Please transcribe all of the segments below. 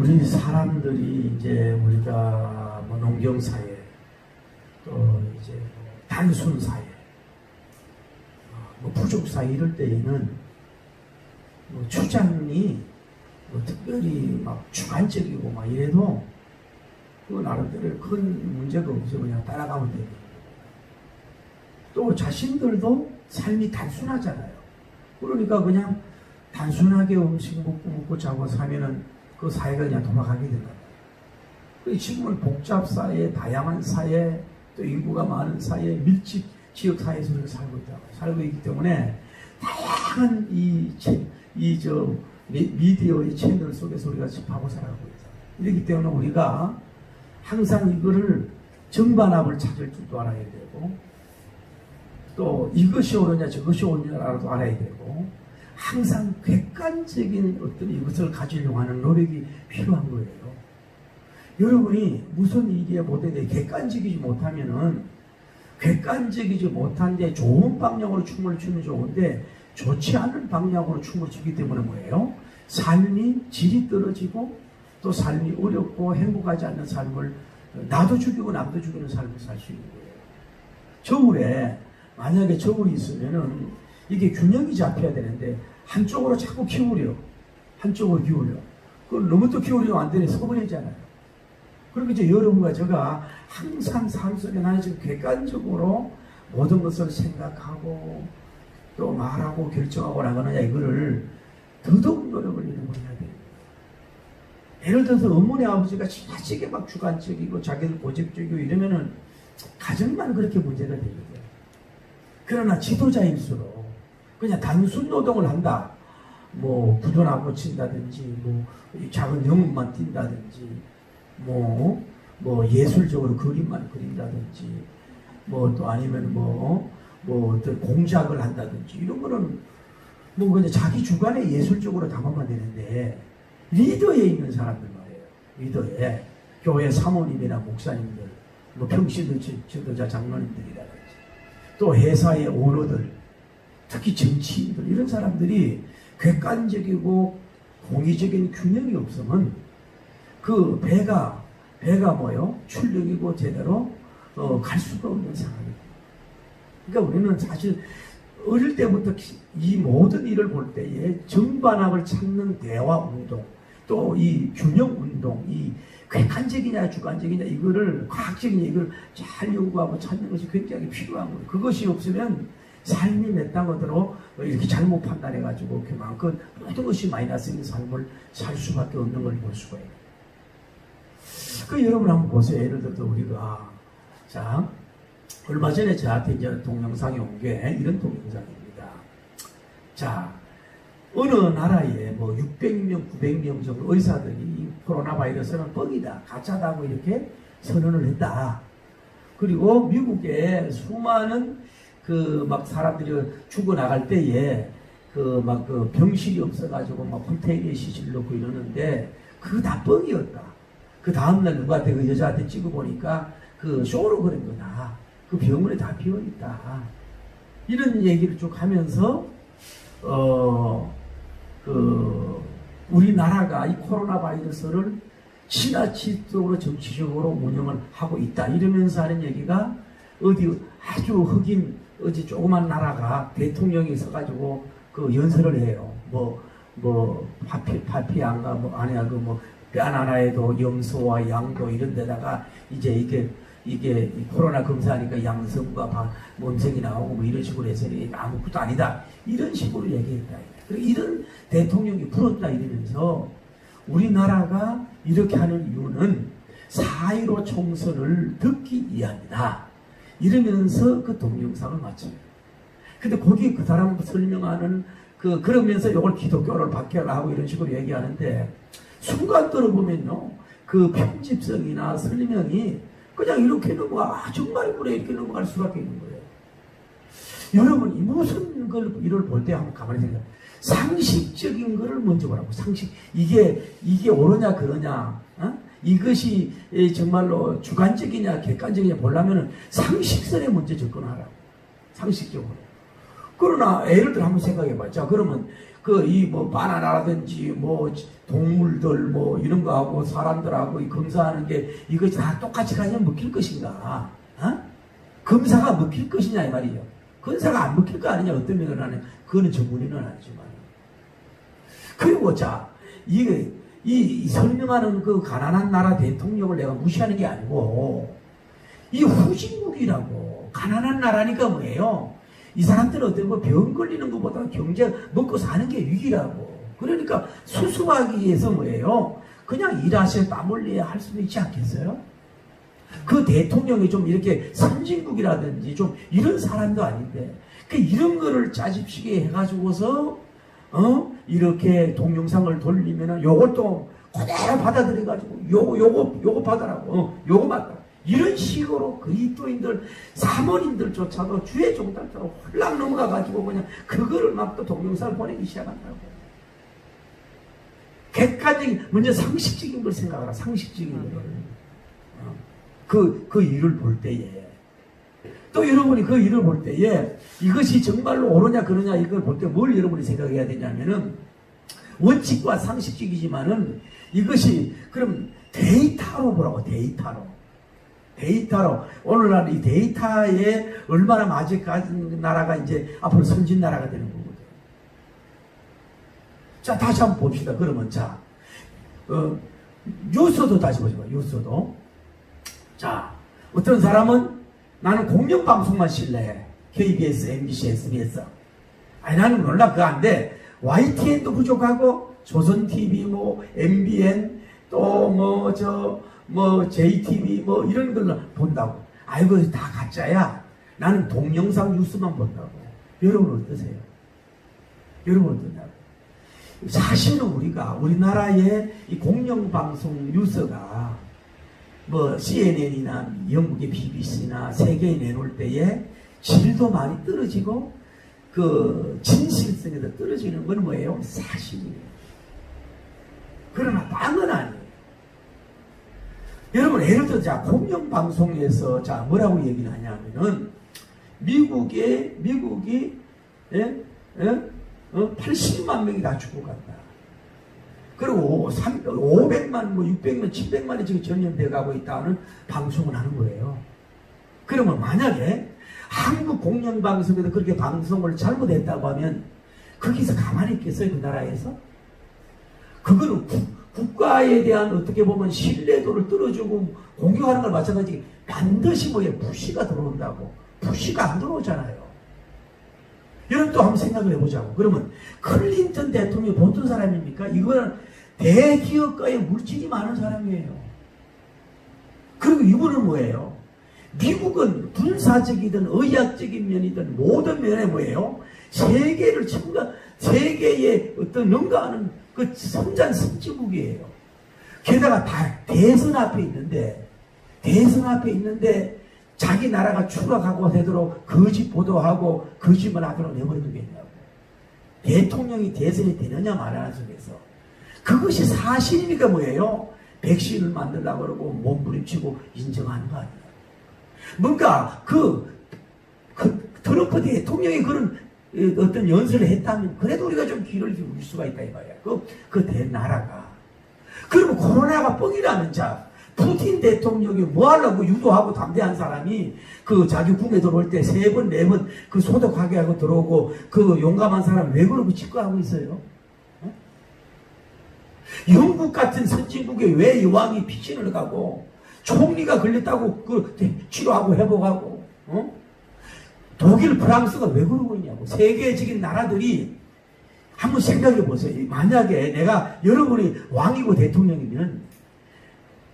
우리 사람들이 이제 우리가 뭐 농경사회 또 이제 단순사회 뭐 부족사회 이럴 때에는 뭐 주장이 뭐 특별히 막 주관적이고 막 이래도 그 나름대로 큰 문제가 없어 그냥 따라가면 되고 또 자신들도 삶이 단순하잖아요. 그러니까 그냥 단순하게 음식 먹고 자고 사면은 그 사회가 그냥 돌아가게 된다. 지금은 복잡 사회, 다양한 사회, 또 인구가 많은 사회, 밀집 지역 사회에서 우리가 살고 있기 때문에 다양한 미디어의 채널 속에서 우리가 접하고 살아가고 있다. 이렇기 때문에 우리가 항상 이거를 정반합을 찾을 줄도 알아야 되고 또 이것이 옳으냐 저것이 옳으냐라도 알아야 되고 항상 객관적인 어떤 이것을 가지려고 하는 노력이 필요한 거예요. 여러분이 무슨 일에 못해도 객관적이지 못하면은 객관적이지 못한데 좋은 방향으로 춤을 추면 좋은데 좋지 않은 방향으로 춤을 추기 때문에 뭐예요? 삶이 질이 떨어지고 또 삶이 어렵고 행복하지 않는 삶을 나도 죽이고 남도 죽이는 삶을 살 수 있는 거예요. 저울에 만약에 저울이 있으면은 이게 균형이 잡혀야 되는데 한쪽으로 자꾸 기울여. 한쪽으로 기울여. 그걸 너무 또 기울이면 안 되니 서버리잖아요. 그렇게 이제 여러분과 제가 항상 삶 속에 나는 지금 객관적으로 모든 것을 생각하고 또 말하고 결정하고 나가느냐 이거를 더더욱 노력을 해야 돼요. 예를 들어서 어머니 아버지가 지나치게 막 주관적이고 자기들 고집적이고 이러면은 가정만 그렇게 문제가 되거든요. 그러나 지도자일수록 그냥 단순 노동을 한다. 뭐 구두나무 친다든지 뭐 작은 영웅만 띈다든지 뭐 예술적으로 그림만 그린다든지 뭐 또 아니면 뭐 어떤 공작을 한다든지 이런 거는 뭐 그냥 자기 주관에 예술적으로 담아만 되는데 리더에 있는 사람들 말이에요. 리더에 교회 사모님이나 목사님들 뭐 평신도 지도자 장로님들이라든지 또 회사의 오너들 특히 정치인들 이런 사람들이 객관적이고 공의적인 균형이 없으면 그 배가 뭐요? 출력이고 제대로 갈 수가 없는 상황이에요. 그러니까 우리는 사실 어릴 때부터 이 모든 일을 볼 때에 정반합을 찾는 대화 운동 또 이 균형 운동 이 객관적이냐 주관적이냐 이거를 과학적이냐 이걸 잘 연구하고 찾는 것이 굉장히 필요한 거예요. 그것이 없으면 삶이 몇 단어대로 이렇게 잘못 판단해가지고 그만큼 모든 것이 마이너스인 삶을 살 수밖에 없는 걸 볼 수가 있어요. 그 여러분 한번 보세요. 예를 들어서 우리가 자 얼마 전에 저한테 이제 동영상이 온 게 이런 동영상입니다. 자 어느 나라에 뭐 600명, 900명 정도 의사들이 이 코로나 바이러스는 뻥이다, 가짜다고 이렇게 선언을 했다. 그리고 미국에 수많은 그 막 사람들이 죽어나갈 때에 그 막 그 병실이 없어가지고 막 컨테이너에 시실 넣고 이러는데 그거 다 뻥이었다. 그 다음날 누구한테 그 여자한테 찍어보니까 그 쇼로 그런 거다. 그 병원에 다 비어있다. 이런 얘기를 쭉 하면서 우리나라가 이 코로나 바이러스를 지나치도록 정치적으로 운영을 하고 있다. 이러면서 하는 얘기가 어디 아주 흑인 어디 조그만 나라가 대통령이 서가지고 그 연설을 해요. 파피안가 아니야 뼈 하나에도 염소와 양도 이런 데다가 이제 이게 코로나 검사하니까 양성과 몸생이 나오고 뭐 이런 식으로 해서 아무것도 아니다. 이런 식으로 얘기했다. 그리고 이런 대통령이 불었다 이러면서 우리나라가 이렇게 하는 이유는 4.15 총선을 듣기 위함이다. 이러면서 그 동영상을 마쳐요. 근데 거기 그 사람 설명하는 그러면서 이걸 기독교를 박해하고 이런 식으로 얘기하는데 순간 들어보면요. 그 편집성이나 설명이 그냥 이렇게 정말 그래 이렇게 넘어갈 수밖에 있는 거예요. 여러분이 무슨 걸 이걸 볼 때 한번 가만히 생각해. 상식적인 거를 먼저 보라고. 상식 이게 옳으냐 그러냐 이것이 정말로 주관적이냐 객관적이냐 보려면은 상식선에 먼저 접근하라고. 상식적으로. 그러나 예를 들어 한번 생각해봐. 자 그러면 이 뭐 바나나라든지 뭐 동물들 뭐 이런 거하고 사람들하고 이 검사하는 게 이거 다 똑같이 가면 먹힐 것인가? 어? 검사가 먹힐 것이냐 이 말이에요. 검사가 안 먹힐 거 아니냐 어떤 면은 그거는 전문의는 아니지만. 그리고 자 이게 이 설명하는 그 가난한 나라 대통령을 내가 무시하는 게 아니고 이 후진국이라고 가난한 나라니까 뭐예요? 이 사람들은 어떤 거 병 걸리는 것보다 경제 먹고 사는 게 위기라고. 그러니까 수습하기 위해서 뭐예요? 그냥 일하셔 땀 흘려야 할 수도 있지 않겠어요? 그 대통령이 좀 이렇게 선진국이라든지 좀 이런 사람도 아닌데 이런 거를 짜집시게 해가지고서 이렇게 동영상을 돌리면은 요걸 또 그대로 받아들여가지고 요거 받아라고 요거 맞다. 이런 식으로 그리스도인들 사모님들조차도 주의 종달처럼 홀랑 넘어가가지고 그냥 그거를 막 또 동영상을 보내기 시작한다고. 객관적인 먼저 상식적인 걸 생각하라. 상식적인 걸. 그 일을 볼 때에 또 여러분이 그 일을 볼 때에 이것이 정말로 옳으냐 그러냐 이걸 볼 때 뭘 여러분이 생각해야 되냐면은 원칙과 상식적이지만은 이것이 그럼 데이터로 보라고. 데이터로 오늘날 이 데이터에 얼마나 맞이가진 나라가 이제 앞으로 선진 나라가 되는 거거든. 자 다시 한번 봅시다. 그러면 자 뉴스도 다시 보자. 뉴스도 자 어떤 사람은 나는 공영방송만 신뢰해. KBS, MBC, SBS. 아니 나는 몰라 그거 안 돼. YTN도 부족하고 조선TV 뭐 MBN 또 뭐 JTV 뭐 이런 걸 본다고. 아이고 다 가짜야. 나는 동영상 뉴스만 본다고. 여러분 어떠세요? 여러분 어떠냐고. 사실은 우리가 우리나라의 이 공영방송 뉴스가 뭐 CNN이나 영국의 BBC나 세계에 내놓을 때에 질도 많이 떨어지고 그 진실성에도 떨어지는 건 뭐예요? 사실이에요. 그러나 딴건 아니에요. 여러분 예를 들어 자 공영방송에서 자 뭐라고 얘기를 하냐면은 미국이 80만 명이 다 죽어간다. 그리고 500만, 뭐 600만, 700만이 지금 전염돼 가고 있다는 방송을 하는 거예요. 그러면 만약에 한국 공영방송에도 그렇게 방송을 잘못했다고 하면 거기서 가만히 있겠어요? 그 나라에서? 그거는 국가에 대한 어떻게 보면 신뢰도를 떨어주고 공격하는 걸 마찬가지 반드시 뭐에 부시가 들어온다고. 부시가 안 들어오잖아요. 여러분 또 한번 생각을 해보자고. 그러면 클린턴 대통령이 보통 사람입니까? 이거는 대기업가에 물질이 많은 사람이에요. 그리고 이분은 뭐예요? 미국은 군사적이든 의학적인 면이든 모든 면에 뭐예요? 세계를 세계에 어떤 능가하는 그 선전 선진국이에요. 게다가 다 대선 앞에 있는데 자기 나라가 추락하고 되도록 거짓 보도하고 거짓말 하도록 내버려두겠냐고. 대통령이 대선이 되느냐 마느냐 속에서 그것이 사실이니까 뭐예요? 백신을 만들려고 그러고 몸부림치고 인정하는 거 아니에요. 뭔가 트럼프 대통령이 그런 어떤 연설을 했다면 그래도 우리가 좀 귀를 기울일 수가 있다 이 말이야. 그 대나라가. 그러면 코로나가 뻥이라면 자 푸틴 대통령이 뭐 하려고 유도하고 담대한 사람이 그 자기 국에 들어올 때 3번, 4번 그 소독하게 하고 들어오고 그 용감한 사람 왜 그러고 집거하고 있어요? 어? 영국 같은 선진국에 왜 여왕이 피신을 가고 총리가 걸렸다고 그 치료하고 회복하고 독일, 프랑스가 왜 그러고 있냐고. 세계적인 나라들이 한번 생각해 보세요. 만약에 내가 여러분이 왕이고 대통령이면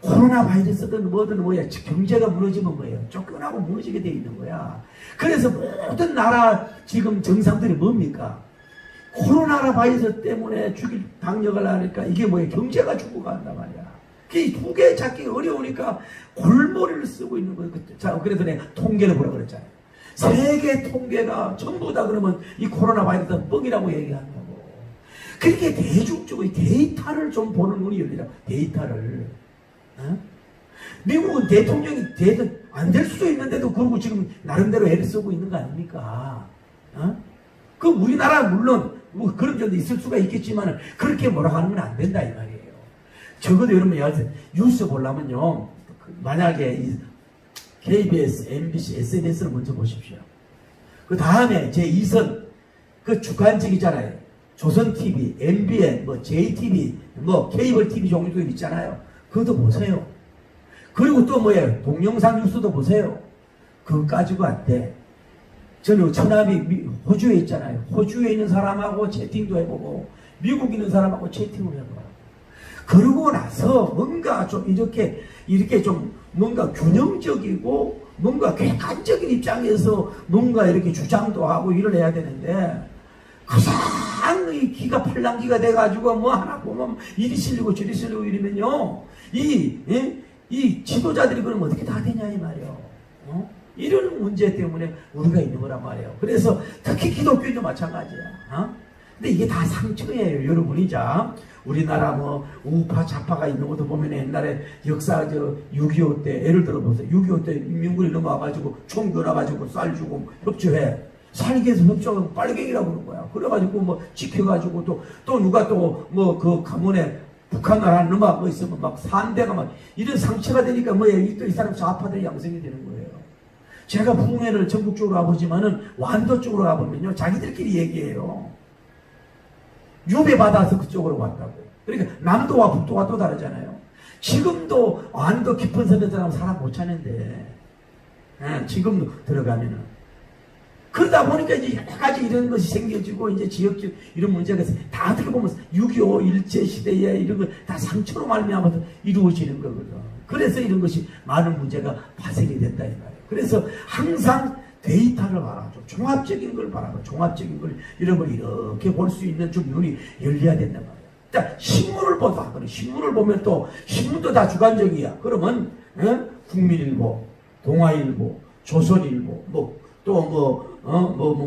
코로나 바이러스든 뭐든 뭐야 경제가 무너지면 뭐예요? 쫓겨나고 무너지게 돼 있는 거야. 그래서 모든 나라 지금 정상들이 뭡니까? 코로나 바이러스 때문에 죽일 방역을 하니까 이게 뭐예요? 경제가 죽어간단 말이야. 이 두 개 찾기 어려우니까 골머리를 쓰고 있는 거예요. 자, 그래서 내가 통계를 보라 그랬잖아요. 세계 통계가 전부 다 그러면 이 코로나 바이러스는 뻥이라고 얘기한다고. 그렇게 대중적으로 데이터를 좀 보는 눈이 열리라고. 데이터를. 어? 미국은 대통령이 안 될 수도 있는데도 그러고 지금 나름대로 애를 쓰고 있는 거 아닙니까? 어? 그 우리나라 물론 뭐 그런 점도 있을 수가 있겠지만 그렇게 몰아가는 건 안 된다 이 말이에요. 적어도 여러분 뉴스 보려면요, 만약에 이 KBS, MBC, SNS를 먼저 보십시오. 그 다음에 제2선 그 주간직이잖아요. 조선TV, MBN, 뭐 JTV, 뭐 케이블 TV 종류도 있잖아요. 그것도 보세요. 그리고 또 뭐예요? 동영상 뉴스도 보세요. 그거 가지고 안 돼. 저는 처남이 호주에 있잖아요. 호주에 있는 사람하고 채팅도 해보고 미국에 있는 사람하고 채팅을 해보고 그러고 나서 뭔가 좀 이렇게 좀 뭔가 균형적이고 뭔가 객관적인 입장에서 뭔가 이렇게 주장도 하고 일을 해야 되는데 그상 이 기가 팔랑기가 돼가지고 뭐 하나 보면 이리 실리고 저리 실리고 이러면요 이 지도자들이 그럼 어떻게 다 되냐 이 말이에요. 이런 문제 때문에 우리가 있는 거란 말이에요. 그래서 특히 기독교인도 마찬가지야. 근데 이게 다 상처예요, 여러분이. 자, 우리나라 뭐 우파 좌파가 있는 것도 보면 옛날에 역사 6.25 때 예를 들어 보세요. 6.25 때 민군이 넘어와가지고 총 겨눠가지고 쌀 주고 협조해. 살기 위해서 협조하고 빨갱이라고 그러는 거야. 그래가지고 뭐 지켜가지고 또 누가 또 뭐 그 가문에 북한 나라 넘어가 뭐 있으면 막 산대가 막 이런 상처가 되니까 뭐예요? 또 이 사람 좌파들이 양성이 되는 거예요. 제가 부흥회를 전국적으로 가보지만은 완도 쪽으로 가보면요, 자기들끼리 얘기해요. 유배받아서 그쪽으로 왔다고. 그러니까 남도와 북도가 또 다르잖아요. 지금도 완도 깊은 섬에 들어가면 사람 못 찾는데, 지금도 들어가면은. 그러다 보니까 이제 여러 가지 이런 것이 생겨지고, 이제 지역적 이런 문제가 있어요. 다 어떻게 보면 6.25 일제시대에 이런 걸 다 상처로 말미암아서 이루어지는 거거든. 그래서 이런 것이 많은 문제가 발생이 된다, 이 말이에요. 그래서 항상 데이터를 바라죠. 종합적인 걸 바라고, 종합적인 걸, 이런 걸 이렇게 볼 수 있는 좀 눈이 열려야 된단 말이에요. 자, 신문을 보자. 그래, 신문을 보면 또, 신문도 다 주관적이야. 그러면, 국민일보, 동아일보, 조선일보,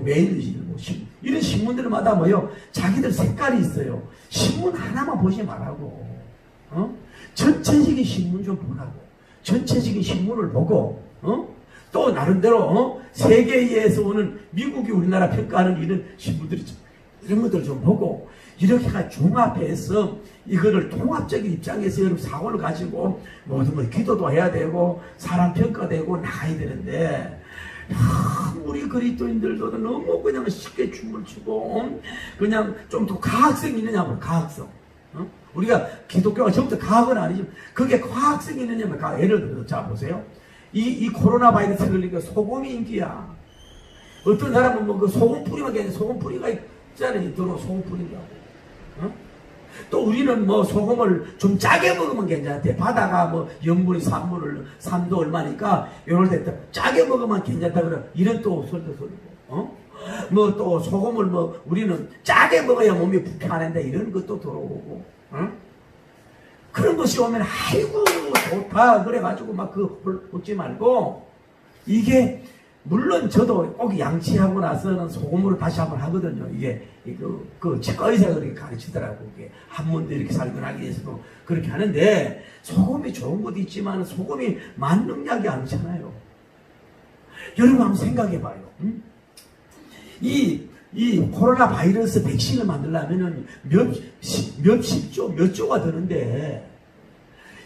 매일일보, 이런 신문들마다 뭐요? 자기들 색깔이 있어요. 신문 하나만 보지 말라고. 전체적인 신문 좀 보라고. 전체적인 신문을 보고, 또 나름대로 세계에서 오는 미국이 우리나라 평가하는 이런 신문들이 이런 것들 좀 보고 이렇게 종합해서 이거를 통합적인 입장에서 여러분 사고를 가지고 모든 걸 기도도 해야 되고 사람 평가되고 나가야 되는데 우리 그리스도인들도 너무 그냥 쉽게 춤을 추고 그냥 좀 더 과학성 있느냐면 과학성. 우리가 기독교가 전부 다 과학은 아니지만 그게 과학성이 있느냐면 예를 들어서 자 보세요. 이 코로나 바이러스 걸리니까 소금이 인기야. 어떤 사람은 뭐 그 소금 뿌리만 괜찮아. 소금 뿌리가 있잖아요. 들어 소금 뿌린다고. 또 우리는 뭐 소금을 좀 짜게 먹으면 괜찮대. 바다가 뭐 염분이 산도 얼마니까 요럴 때 짜게 먹으면 괜찮다 그래. 이런 또 설도 소리고. 뭐 또 소금을 뭐 우리는 짜게 먹어야 몸이 불편한데 이런 것도 들어오고. 그런 것이 오면 아이고 좋다 그래가지고 막 그걸 웃지 말고 이게 물론 저도 꼭 양치하고 나서는 소금으로 다시 한번 하거든요. 이게 그 치과 의사가 그렇게 가르치더라고. 이게 한문도 이렇게 살균하기 위해서도 그렇게 하는데 소금이 좋은 것도 있지만 소금이 만능약이 아니잖아요. 여러분 한번 생각해봐요. 이 코로나 바이러스 백신을 만들려면 몇 조가 드는데,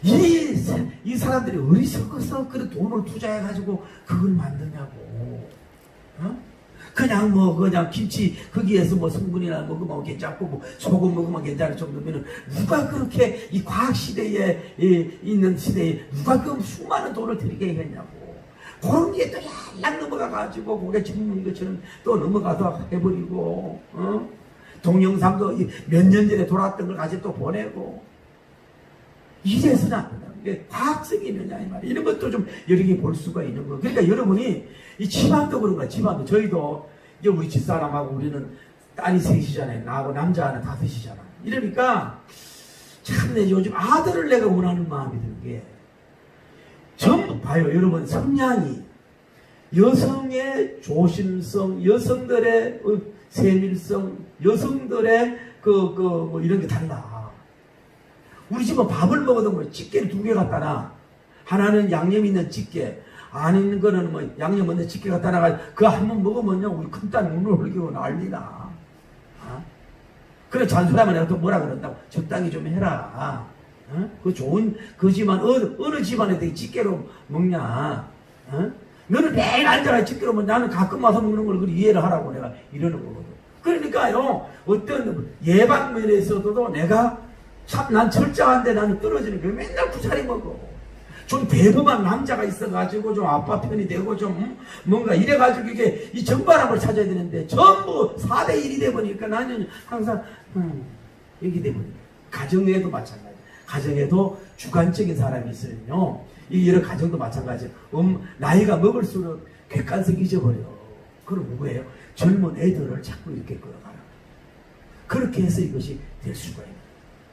이 사람들이 어리석어서 그런 돈을 투자해가지고 그걸 만드냐고. 그냥 김치, 거기에서 뭐 성분이나 먹으면 괜찮고, 뭐 소금 먹으면 괜찮을 정도면은, 누가 그렇게 이 과학시대에, 있는 시대에, 누가 그 수많은 돈을 들이게 했냐고. 그런 게 또 약 넘어가가지고 고개 짚는 것처럼 또 넘어가서 해버리고, 동영상도 몇 년 전에 돌아왔던 걸 가지고 또 보내고. 이래서는 안 된다. 이게 과학성이 있느냐, 이 말이야. 이런 것도 좀 여러 개 볼 수가 있는 거. 그러니까 여러분이 이 집안도 그런 거야, 집안도. 저희도 이제 우리 집사람하고 우리는 딸이 셋이잖아요. 나하고 남자 하나 다섯이잖아. 이러니까 참 요즘 아들을 내가 원하는 마음이 드는 게 전부 봐요. 여러분 성향이 여성의 조심성, 여성들의 세밀성, 여성들의 뭐 이런 게 달라. 우리 집은 밥을 먹어도 뭐 집게를 2개 갖다 놔. 하나는 양념 있는 집게, 안 있는 거는 뭐 양념 없는 집게 갖다 놔가지고 그거 한 번 먹으면요 우리 큰딸 눈을 흘리고 난리나. 그래 잔소리하면 내가 또 뭐라 그런다고. 적당히 좀 해라. 어? 그 좋은 거지만 어느 집안에 되게 찌개로 먹냐. 어? 너는 매일 앉아라 찌개로 먹 나는 가끔 와서 먹는 걸 이해를 하라고 내가 이러는 거거든. 그러니까요 어떤 예방면에서도 내가 참 난 철저한데 나는 떨어지는 거 맨날 구차리 먹어. 좀 대범한 남자가 있어가지고 좀 아빠 편이 되고 좀 뭔가 이래가지고 이게 이 정반합을 찾아야 되는데 전부 4대1이 돼버리니까 나는 항상 여기 되버려. 가정에도 마찬가지. 가정에도 주관적인 사람이 있으면요. 이 여러 가정도 마찬가지예요. 나이가 먹을수록 객관성 잊어버려. 그럼 누구예요? 젊은 애들을 자꾸 이렇게 끌어가라. 그렇게 해서 이것이 될 수가 있는.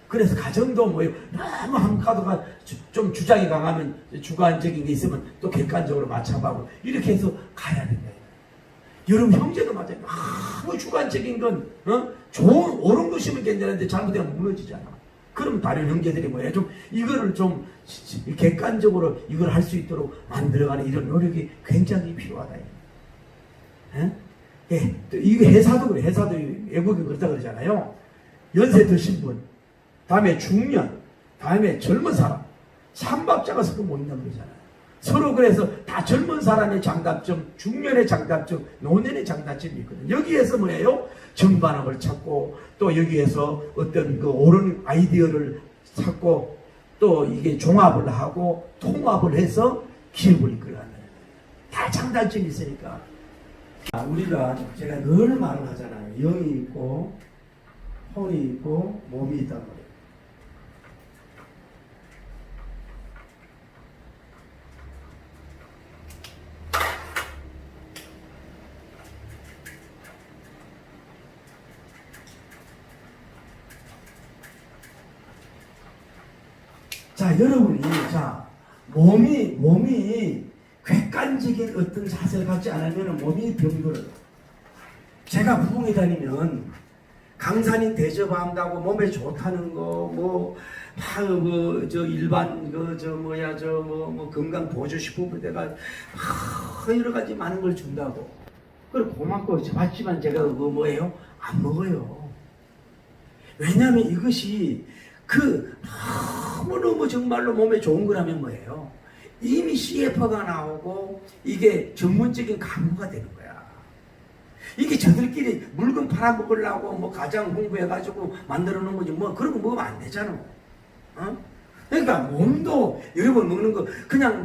그래서 가정도 뭐예요? 너무 한가도가 좀 주장이 강하면 주관적인 게 있으면 또 객관적으로 맞춰가고 이렇게 해서 가야 된다. 여러분 형제도 마찬가지예요. 너무 주관적인 건 좋은 옳은 것이면 괜찮은데 잘못되면 무너지잖아. 그럼 다른 형제들이 뭐예요? 좀 이거를 좀 객관적으로 이걸 할 수 있도록 만들어가는 이런 노력이 굉장히 필요하다. 예, 또 이게 회사도 그래. 회사도 외국에 그렇다 그러잖아요. 연세 드신 분, 다음에 중년, 다음에 젊은 사람, 삼박자가 서로 모인다고 그러잖아요. 서로 그래서 다 젊은 사람의 장단점, 중년의 장단점, 노년의 장단점이 있거든요. 여기에서 뭐예요? 정반합을 찾고 또 여기에서 어떤 그 옳은 아이디어를 찾고 또 이게 종합을 하고 통합을 해서 기업을 이끌어가는 다 장단점이 있으니까 우리가 제가 늘 말을 하잖아요. 영이 있고 혼이 있고 몸이 있단 말이에요. 자, 여러분이, 몸이 객관적인 어떤 자세를 갖지 않으면 몸이 병들어요. 제가 부흥에 다니면 강산인 대접한다고 몸에 좋다는 거, 일반, 건강 보조식품 내가, 여러 가지 많은 걸 준다고. 그래, 고맙고, 맞지만 제가 안 먹어요. 왜냐하면 이것이 너무너무 정말로 몸에 좋은 거라면 뭐예요? 이미 CF가 나오고 이게 전문적인 강구가 되는 거야. 이게 저들끼리 물건 팔아먹으려고 가장 홍보해가지고 만들어 놓은 거지 그런 거 먹으면 안 되잖아. 그러니까 몸도 여러분 먹는 거 그냥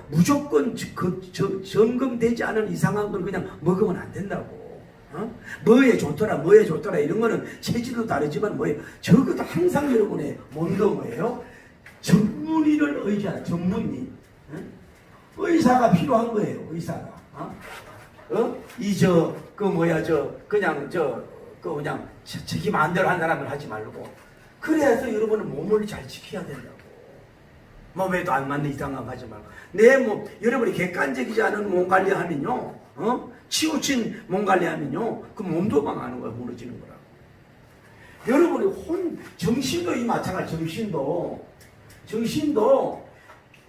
무조건 점검되지 않은 이상한 걸 그냥 먹으면 안 된다고. 뭐에 좋더라 이런 거는 체질도 다르지만 적어도 항상 여러분의 몸도 뭐예요? 전문의를 의지하는 전문의. 의사가 필요한 거예요. 의사가. 그냥 자기 마음대로 한 사람을 하지 말고. 그래서 여러분은 몸을 잘 지켜야 된다고. 몸에도 안 맞는 이상한 거 하지 말고. 내 몸, 여러분이 객관적이지 않은 몸 관리하면요. 치우친 몸 관리하면요. 그 몸도 망하는 거야. 무너지는 거라고. 여러분이 정신도 이 마찬가지. 정신도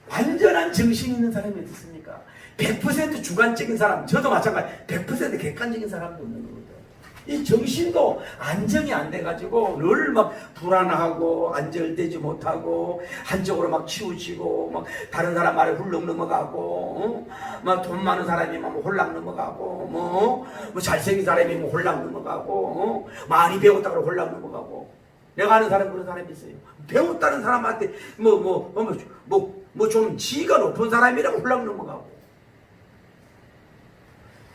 완전한 정신 있는 사람이 어떻습니까? 100% 주관적인 사람, 저도 마찬가지 100% 객관적인 사람도 없는 거거든. 이 정신도 안정이 안 돼가지고 늘 불안하고 안정되지 못하고 한쪽으로 치우치고 다른 사람 말에 훌렁 넘어가고 돈 많은 사람이 홀랑 넘어가고 잘생긴 사람이 홀랑 넘어가고 많이 배웠다고 홀랑 넘어가고 내가 아는 사람 그런 사람이 있어요. 배웠다는 사람한테 좀 지위가 높은 사람이라고 홀랑 넘어가고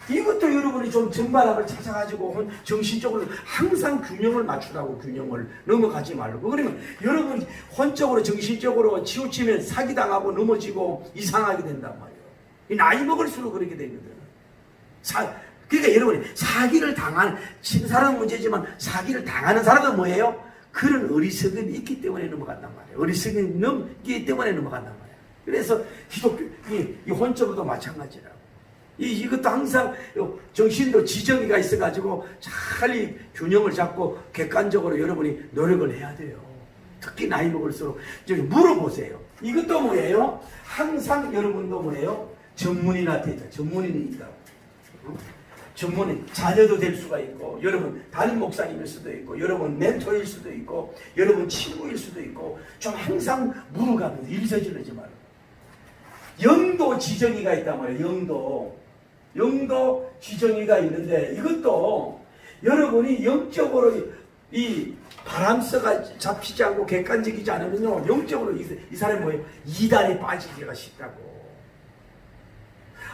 이것도 여러분이 좀 정반합을 찾아가지고 정신적으로 항상 균형을 맞추라고. 균형을 넘어가지 말고. 그러면 여러분이 혼적으로 정신적으로 치우치면 사기당하고 넘어지고 이상하게 된단 말이에요. 이 나이 먹을수록 그렇게 되거든. 그러니까 여러분이 사기를 당하는 사람은 문제지만 사기를 당하는 사람은 뭐예요? 그런 어리석음이 있기 때문에 넘어간단 말이에요. 어리석음이 넘기 때문에 넘어간단 말이에요. 그래서 기독교 이 혼적으로도 마찬가지라고. 이것도 항상 정신도 지정이가 있어가지고 잘 이 균형을 잡고 객관적으로 여러분이 노력을 해야 돼요. 특히 나이 먹을수록 물어보세요. 이것도 뭐예요? 항상 여러분도 뭐예요? 전문인한테 있다. 전문인이 있다고. 전문의 자녀도 될 수가 있고, 여러분 담임 목사님일 수도 있고, 여러분 멘토일 수도 있고, 여러분 친구일 수도 있고, 좀 항상 물어가면서 일 저지르지 말고. 영도 지정의가 있단 말이에요. 영도 지정의가 있는데, 이것도 여러분이 영적으로 이 바람새가 잡히지 않고 객관적이지 않으면요, 영적으로 이 사람이 뭐예요? 이단에 빠지기가 쉽다고.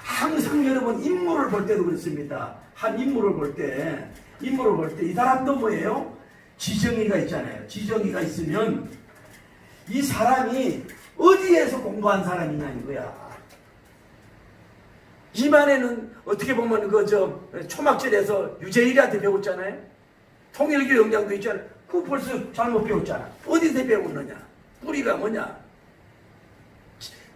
항상 여러분 인물을 볼 때도 그렇습니다. 한 인물을 볼 때 이 사람도 뭐예요? 지정의가 있잖아요. 지정의가 있으면 이 사람이 어디에서 공부한 사람이냐 이거야. 이만에는 어떻게 보면 초막절에서 유재일이한테 배웠잖아요. 통일교 영장도 있잖아요. 그거 벌써 잘못 배웠잖아. 어디서 배웠느냐? 뿌리가 뭐냐?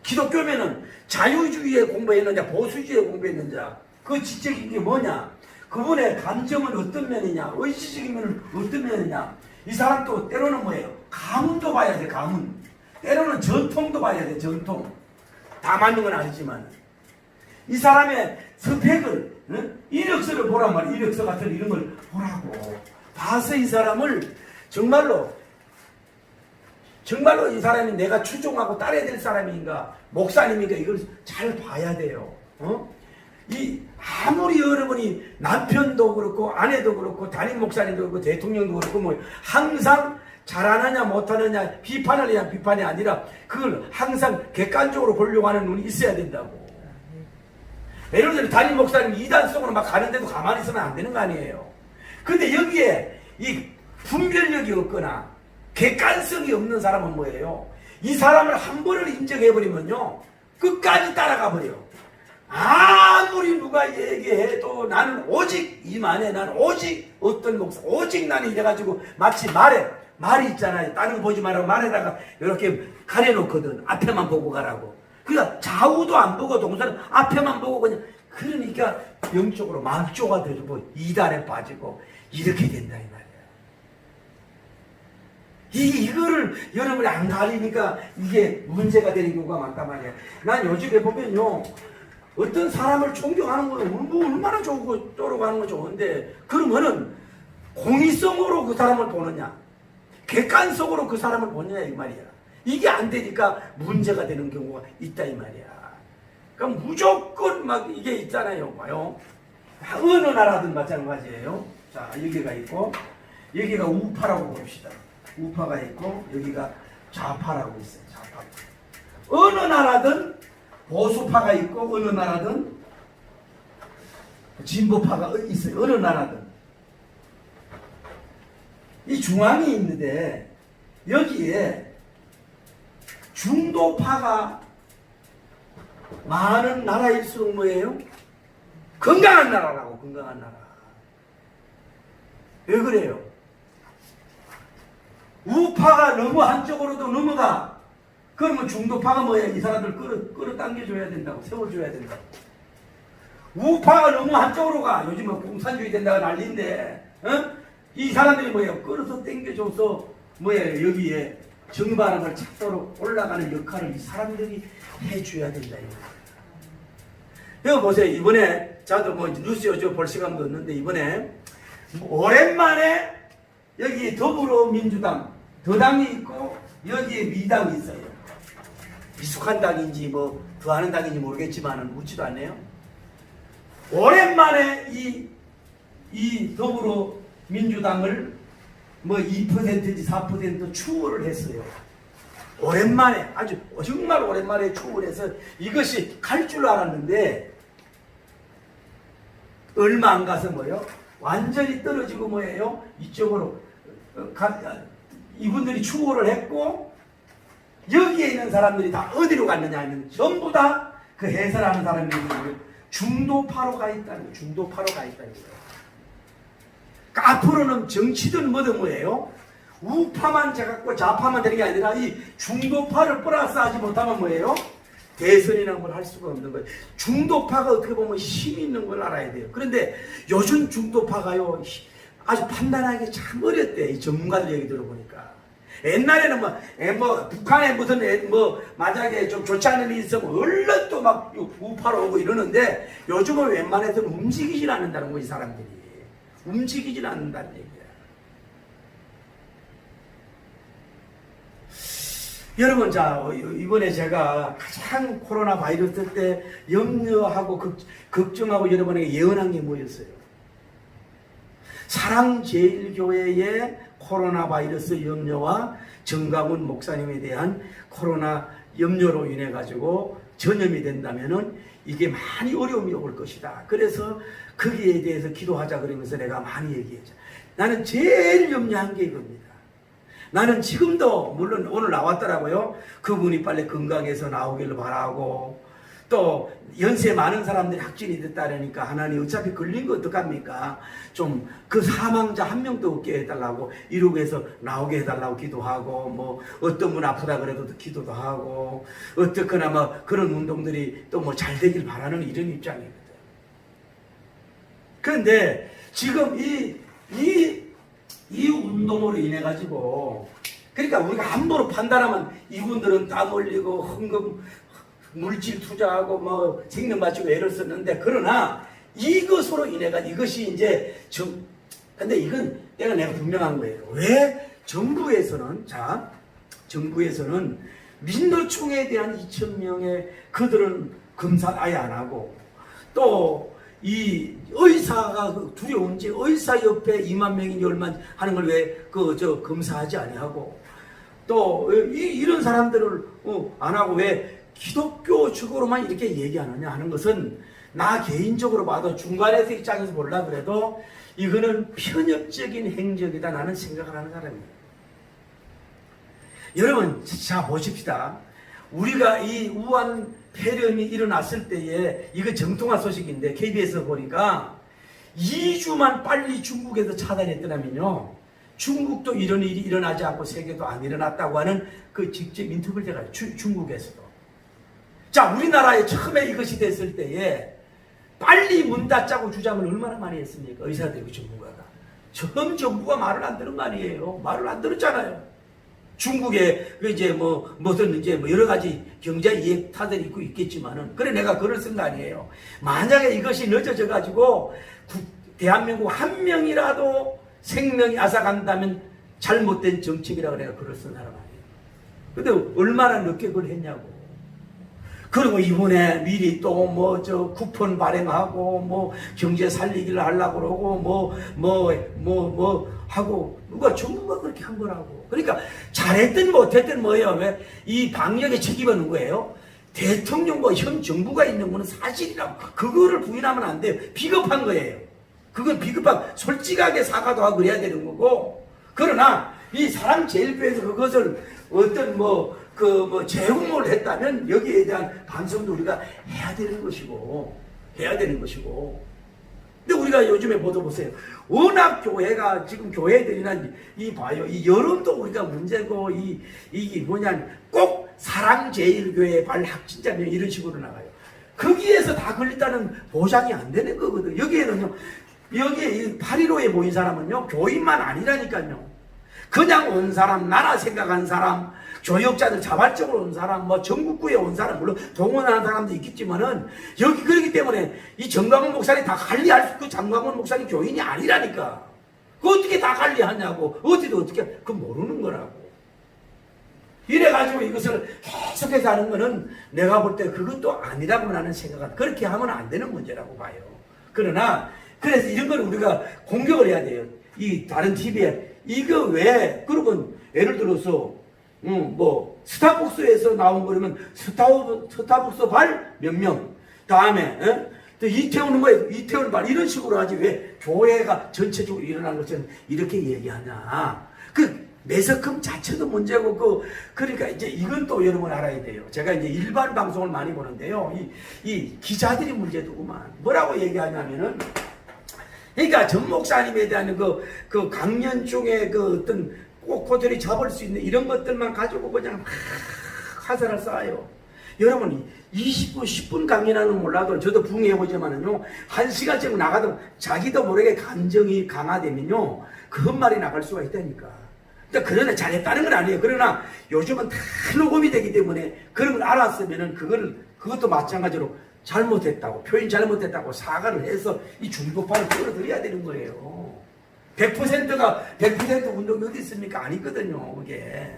기독교면은 자유주의에 공부했느냐, 보수주의에 공부했느냐, 그 지적인 게 뭐냐, 그분의 감정은 어떤 면이냐, 의지적인 면은 어떤 면이냐. 이 사람 또 때로는 뭐예요? 가문도 봐야 돼, 가문. 때로는 전통도 봐야 돼, 전통. 다 맞는 건 아니지만. 이 사람의 스펙을, 이력서를 보란 말이야. 이력서 같은 이런 걸 보라고. 봐서 이 사람을 정말로 이 사람이 내가 추종하고 따라야 될 사람인가, 목사님인가, 이걸 잘 봐야 돼요. 아무리 여러분이 남편도 그렇고, 아내도 그렇고, 담임 목사님도 그렇고, 대통령도 그렇고, 뭐, 항상 잘하느냐, 못하느냐, 비판하느냐, 비판이 아니라, 그걸 항상 객관적으로 보려고 하는 눈이 있어야 된다고. 예를 들어, 담임 목사님 이단 속으로 막 가는데도 가만히 있으면 안 되는 거 아니에요. 근데 여기에 이 분별력이 없거나, 객관성이 없는 사람은 뭐예요? 이 사람을 한 번을 인정해버리면요, 끝까지 따라가 버려. 아무리 누가 얘기해도 나는 오직 이만해. 나는 오직 어떤 목사, 오직 나는 이래가지고 마치 말이 있잖아요. 다른 거 보지 말라고 말에다가 이렇게 가려놓거든. 앞에만 보고 가라고. 그러니까 좌우도 안 보고 동사는 앞에만 보고 그러니까 영적으로 망조가 되고 이단에 빠지고 이렇게 된다 이 말이야. 이거를 여러분이 안 가리니까 이게 문제가 되는 경우가 많단 말이야. 난 요즘에 보면요, 어떤 사람을 존경하는 건 뭐 얼마나 좋고 쪼르고 건 좋은데, 그러면은 공의성으로 그 사람을 보느냐, 객관성으로 그 사람을 보느냐 이 말이야. 이게 안 되니까 문제가 되는 경우가 있다 이 말이야. 그럼 무조건 막 이게 있잖아요. 봐요. 어느 나라든 마찬가지예요. 자, 여기가 있고, 여기가 우파라고 봅시다. 우파가 있고, 여기가 좌파라고 있어요. 좌파. 어느 나라든 보수파가 있고, 어느 나라든 진보파가 있어요. 어느 나라든. 이 중앙이 있는데, 여기에 중도파가 많은 나라일수록 뭐예요? 건강한 나라라고, 건강한 나라. 왜 그래요? 우파가 너무 한쪽으로도 넘어가. 그러면 중도파가 뭐야? 이 사람들 끌어당겨줘야 된다고, 세워줘야 된다고. 우파가 너무 한쪽으로 가. 요즘은 공산주의 된다고 난리인데, 이 사람들이 뭐예요? 끌어서 당겨줘서 뭐예요? 여기에 정반응을 찾도록 올라가는 역할을 이 사람들이 해줘야 된다. 여기 보세요. 이번에 저도 뭐 뉴스 요즘 볼 시간도 없는데, 이번에 오랜만에 여기 더불어민주당 더당이 있고 여기에 미당이 있어요. 미숙한 당인지 뭐 더하는 당인지 모르겠지만 묻지도 않네요. 오랜만에 이 더불어민주당을 뭐 2%인지 4% 추월을 했어요. 오랜만에, 아주 정말 오랜만에 추월을 해서 이것이 갈 줄 알았는데 얼마 안 가서 뭐예요? 완전히 떨어지고 뭐예요? 이쪽으로 이분들이 추월을 했고, 여기에 있는 사람들이 다 어디로 갔느냐 하면 전부 다 그 해설하는 사람들이 중도파로 가 있다는 거예요. 중도파로 가 있다는 거예요. 그러니까 앞으로는 정치든 뭐든 뭐예요? 우파만 잡고 좌파만 되는 게 아니라 이 중도파를 플러스하지 못하면 뭐예요? 대선이라는 걸 할 수가 없는 거예요. 중도파가 어떻게 보면 힘 있는 걸 알아야 돼요. 그런데 요즘 중도파가요, 아주 판단하기 참 어렵대. 이 전문가들 얘기 들어보니까. 옛날에는 뭐 북한에 무슨 만약에 좀 좋지 않은 일이 있으면 얼른 또 막 우파로 오고 이러는데 요즘은 웬만해서는 움직이질 않는다는 거, 이 사람들이. 움직이질 않는다는 얘기야. 여러분, 자, 이번에 제가 가장 코로나 바이러스 때 염려하고 걱정하고 여러분에게 예언한 게 뭐였어요? 사랑제일교회의 코로나 바이러스 염려와 정강훈 목사님에 대한 코로나 염려로 인해 가지고 전염이 된다면은 이게 많이 어려움이 올 것이다. 그래서 거기에 대해서 기도하자 그러면서 내가 많이 얘기했죠. 나는 제일 염려한 게 이겁니다. 나는 지금도 물론 오늘 나왔더라고요. 그분이 빨리 건강해서 나오기를 바라고, 또 연세 많은 사람들이 확진이 됐다니까 하나님 어차피 걸린 거 어떡합니까? 좀 그 사망자 한 명도 없게 해달라고, 이루고해서 나오게 해달라고 기도하고, 뭐 어떤 분 아프다 그래도 기도도 하고, 어떻거나 뭐 그런 운동들이 또 뭐 잘 되길 바라는 이런 입장이거든. 그런데 지금 이 운동으로 인해 가지고, 그러니까 우리가 함부로 판단하면 이분들은 땀 흘리고 헌금 물질 투자하고 뭐 생명 바치고 애를 썼는데, 그러나 이것으로 인해 가지고 이것이 이제 근데 이건 내가 분명한 거예요. 왜 정부에서는 민노총에 대한 2,000명의 그들은 검사 아예 안 하고, 또 이 의사가 두려운지 의사 옆에 2만 명인지 얼마 하는 걸 왜 검사하지 아니하고, 또 이런 사람들을 안 하고 왜 기독교적으로만 이렇게 얘기하느냐 하는 것은, 나 개인적으로 봐도 중간에서 입장에서 보려고 그래도 이거는 편협적인 행적이다 나는 생각을 하는 사람이에요. 여러분, 자 보십시다. 우리가 이 우한 폐렴이 일어났을 때에, 이거 정통한 소식인데 KBS에서 보니까 2주만 빨리 중국에서 차단했더라면요, 중국도 이런 일이 일어나지 않고 세계도 안 일어났다고 하는 그 직접 인터뷰를 제가 중국에서도. 자, 우리나라에 처음에 이것이 됐을 때에 빨리 문 닫자고 주장을 얼마나 많이 했습니까? 의사들이고 전문가가. 처음 정부가 말을 안 들은 거 아니에요. 말을 안 들었잖아요. 중국에 이제 무슨 이제 여러 가지 경제 이익 타들이 있고 있겠지만은, 그래 내가 글을 쓴 거 아니에요. 만약에 이것이 늦어져 가지고 대한민국 한 명이라도 생명이 앗아간다면 잘못된 정책이라고 내가 글을 쓴 사람 아니에요. 근데 얼마나 늦게 그걸 했냐고. 그리고 이번에 미리 또 쿠폰 발행하고 경제 살리기를 하려고 그러고 하고, 누가 정부가 그렇게 한 거라고. 그러니까 잘했든 못했든 뭐예요? 왜 이 방역의 책임은 누구예요? 대통령과 현 정부가 있는 거는 사실이라고. 그거를 부인하면 안 돼요. 비겁한 거예요. 그건 비겁한, 솔직하게 사과도 하고 그래야 되는 거고. 그러나 이 사랑제일교회에서 그것을 어떤 제공을 했다면 여기에 대한 반성도 우리가 해야 되는 것이고. 근데 우리가 요즘에 보세요. 워낙 교회가, 지금 교회들이나 이 여론도 우리가 문제고, 이게 뭐냐면 꼭 사랑제일교회 발확진자면 이런 식으로 나가요. 거기에서 다 걸렸다는 보장이 안 되는 거거든. 여기에 8.15에 모인 사람은요, 교인만 아니라니까요. 그냥 온 사람, 나라 생각한 사람, 교역자들 자발적으로 온 사람, 전국구에 온 사람, 물론 동원하는 사람도 있겠지만은, 여기 그렇기 때문에 이 정강훈 목사님 다 관리할 수 있고, 정강훈 목사님 교인이 아니라니까. 그 어떻게 다 관리하냐고. 어떻게, 모르는 거라고. 이래가지고 이것을 계속해서 하는 거는 내가 볼 때 그것도 아니라고 나는 생각합니다. 그렇게 하면 안 되는 문제라고 봐요. 그래서 이런 걸 우리가 공격을 해야 돼요. 이 다른 TV에. 이거 왜, 그러면 예를 들어서, 스타벅스에서 나온 거라면 스타벅스 발 몇 명, 다음에, 또 이태원 거에 이태원 발, 이런 식으로 하지. 왜 교회가 전체적으로 일어난 것처럼 이렇게 얘기하냐. 매석함 자체도 문제고, 그러니까 이제 이건 또 여러분 알아야 돼요. 제가 이제 일반 방송을 많이 보는데요. 이 기자들이 문제도구만. 뭐라고 얘기하냐면은, 그러니까 전 목사님에 대한 그 강연중에 어떤 꼬들이 잡을 수 있는 이런 것들만 가지고 그냥 막 화살을 쏴요. 여러분, 20분, 10분 강연하는 몰라도 저도 붕해보지만은요, 1시간쯤 나가도 자기도 모르게 감정이 강화되면요, 그 헛말이 나갈 수가 있다니까. 그러나 잘했다는 건 아니에요. 그러나 요즘은 다 녹음이 되기 때문에 그런 걸 알았으면은 그것도 마찬가지로 잘못했다고, 표현 잘못했다고 사과를 해서 이 중도파를 끌어들여야 되는 거예요. 100%가 100% 운동이 어디 있습니까? 아니거든요, 그게.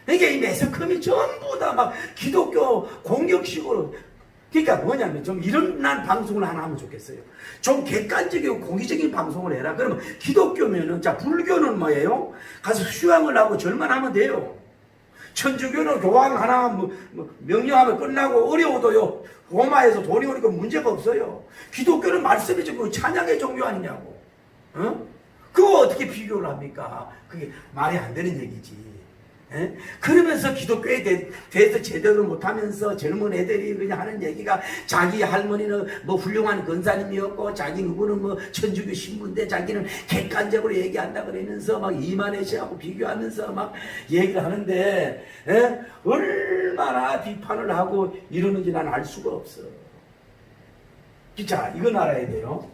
이게 이 매스컴이 전부 다 막 기독교 공격식으로. 그러니까 뭐냐면 좀 일어난 방송을 하나 하면 좋겠어요. 좀 객관적이고 공의적인 방송을 해라. 그러면 기독교면은, 자, 불교는 뭐예요? 가서 수양을 하고 절만 하면 돼요. 천주교는 교황 하나 명령하면 끝나고 어려워도요, 로마에서 돈이 오니까 문제가 없어요. 기독교는 말씀이 좀 찬양의 종교 아니냐고. 그거 어떻게 비교를 합니까? 그게 말이 안 되는 얘기지. 그러면서 기독교에 대해서 제대로 못하면서 젊은 애들이 그냥 하는 얘기가 자기 할머니는 뭐 훌륭한 권사님이었고 자기 누구는 뭐 천주교 신부인데 자기는 객관적으로 얘기한다 그러면서 막 이만해시하고 비교하면서 막 얘기를 하는데 얼마나 비판을 하고 이러는지 난 알 수가 없어. 자, 이건 알아야 돼요.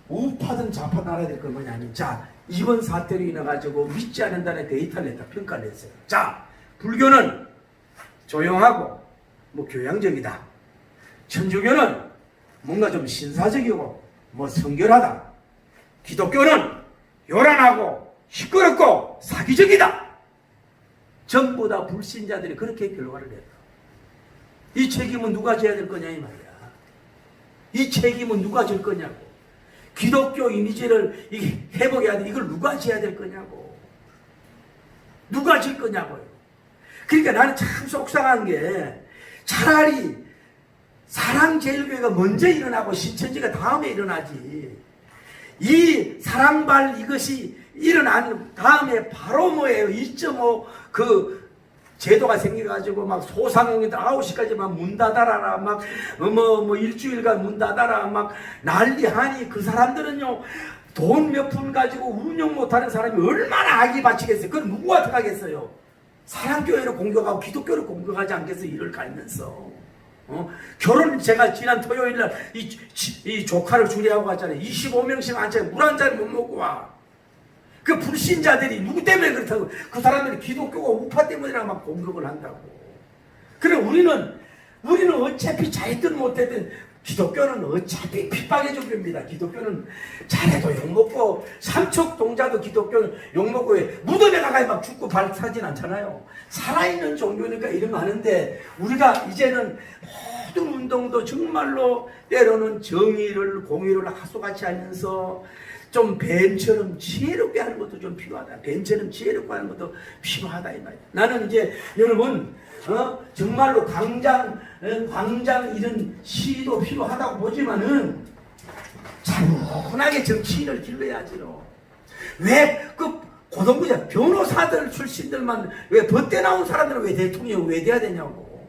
우파든 좌파든 알아야 될 건 뭐냐면, 자, 이번 사태로 인해가지고 믿지 않는다는 데이터를 냈다, 평가를 했어요. 자, 불교는 조용하고 뭐 교양적이다. 천주교는 뭔가 좀 신사적이고 뭐 성결하다. 기독교는 요란하고 시끄럽고 사기적이다. 전부 다 불신자들이 그렇게 결과를 냈다. 이 책임은 누가 져야 될 거냐 이 말이야. 이 책임은 누가 질 거냐고. 기독교 이미지를 회복해야 돼. 이걸 누가 지어야 될 거냐고. 누가 질 거냐고요. 그러니까 나는 참 속상한 게 차라리 사랑제일교회가 먼저 일어나고 신천지가 다음에 일어나지. 이 사랑발 이것이 일어난 다음에 바로 뭐예요? 2.5 그 제도가 생겨가지고 막 소상공인들 9시까지 막 문 닫아라 막 일주일간 문 닫아라 막 난리하니 그 사람들은요 돈 몇 푼 가지고 운영 못하는 사람이 얼마나 악이 바치겠어요. 그건 누구가 들어가겠어요. 사랑교회를 공격하고 기독교를 공격하지 않겠어요. 이를 갈면서 결혼 제가 지난 토요일날 이 조카를 주례하고 갔잖아요. 25명씩 앉아 물 한 잔 못 먹고 와. 그 불신자들이 누구 때문에 그렇다고 그 사람들이 기독교가 우파 때문이라 막 공격을 한다고. 그래 우리는 어차피 잘했든 못했든 기독교는 어차피 핍박의 종교입니다. 기독교는 잘해도 욕먹고 삼척동자도 기독교는 욕먹고 무덤에 가까이 막 죽고 발사진 않잖아요. 살아있는 종교니까 이런 거 하는데 우리가 이제는 모든 운동도 정말로 때로는 정의를 공의를 하소같이 하면서 좀 뱀처럼 지혜롭게 하는 것도 좀 필요하다. 뱀처럼 지혜롭게 하는 것도 필요하다 이 말이야. 나는 이제 여러분 정말로 광장 이런 시도 필요하다고 보지만은 차분하게 정치인을 길러야지요. 왜 그 고등부자 변호사들 출신들만 왜 법대 나온 사람들은 왜 대통령 왜 돼야 되냐고.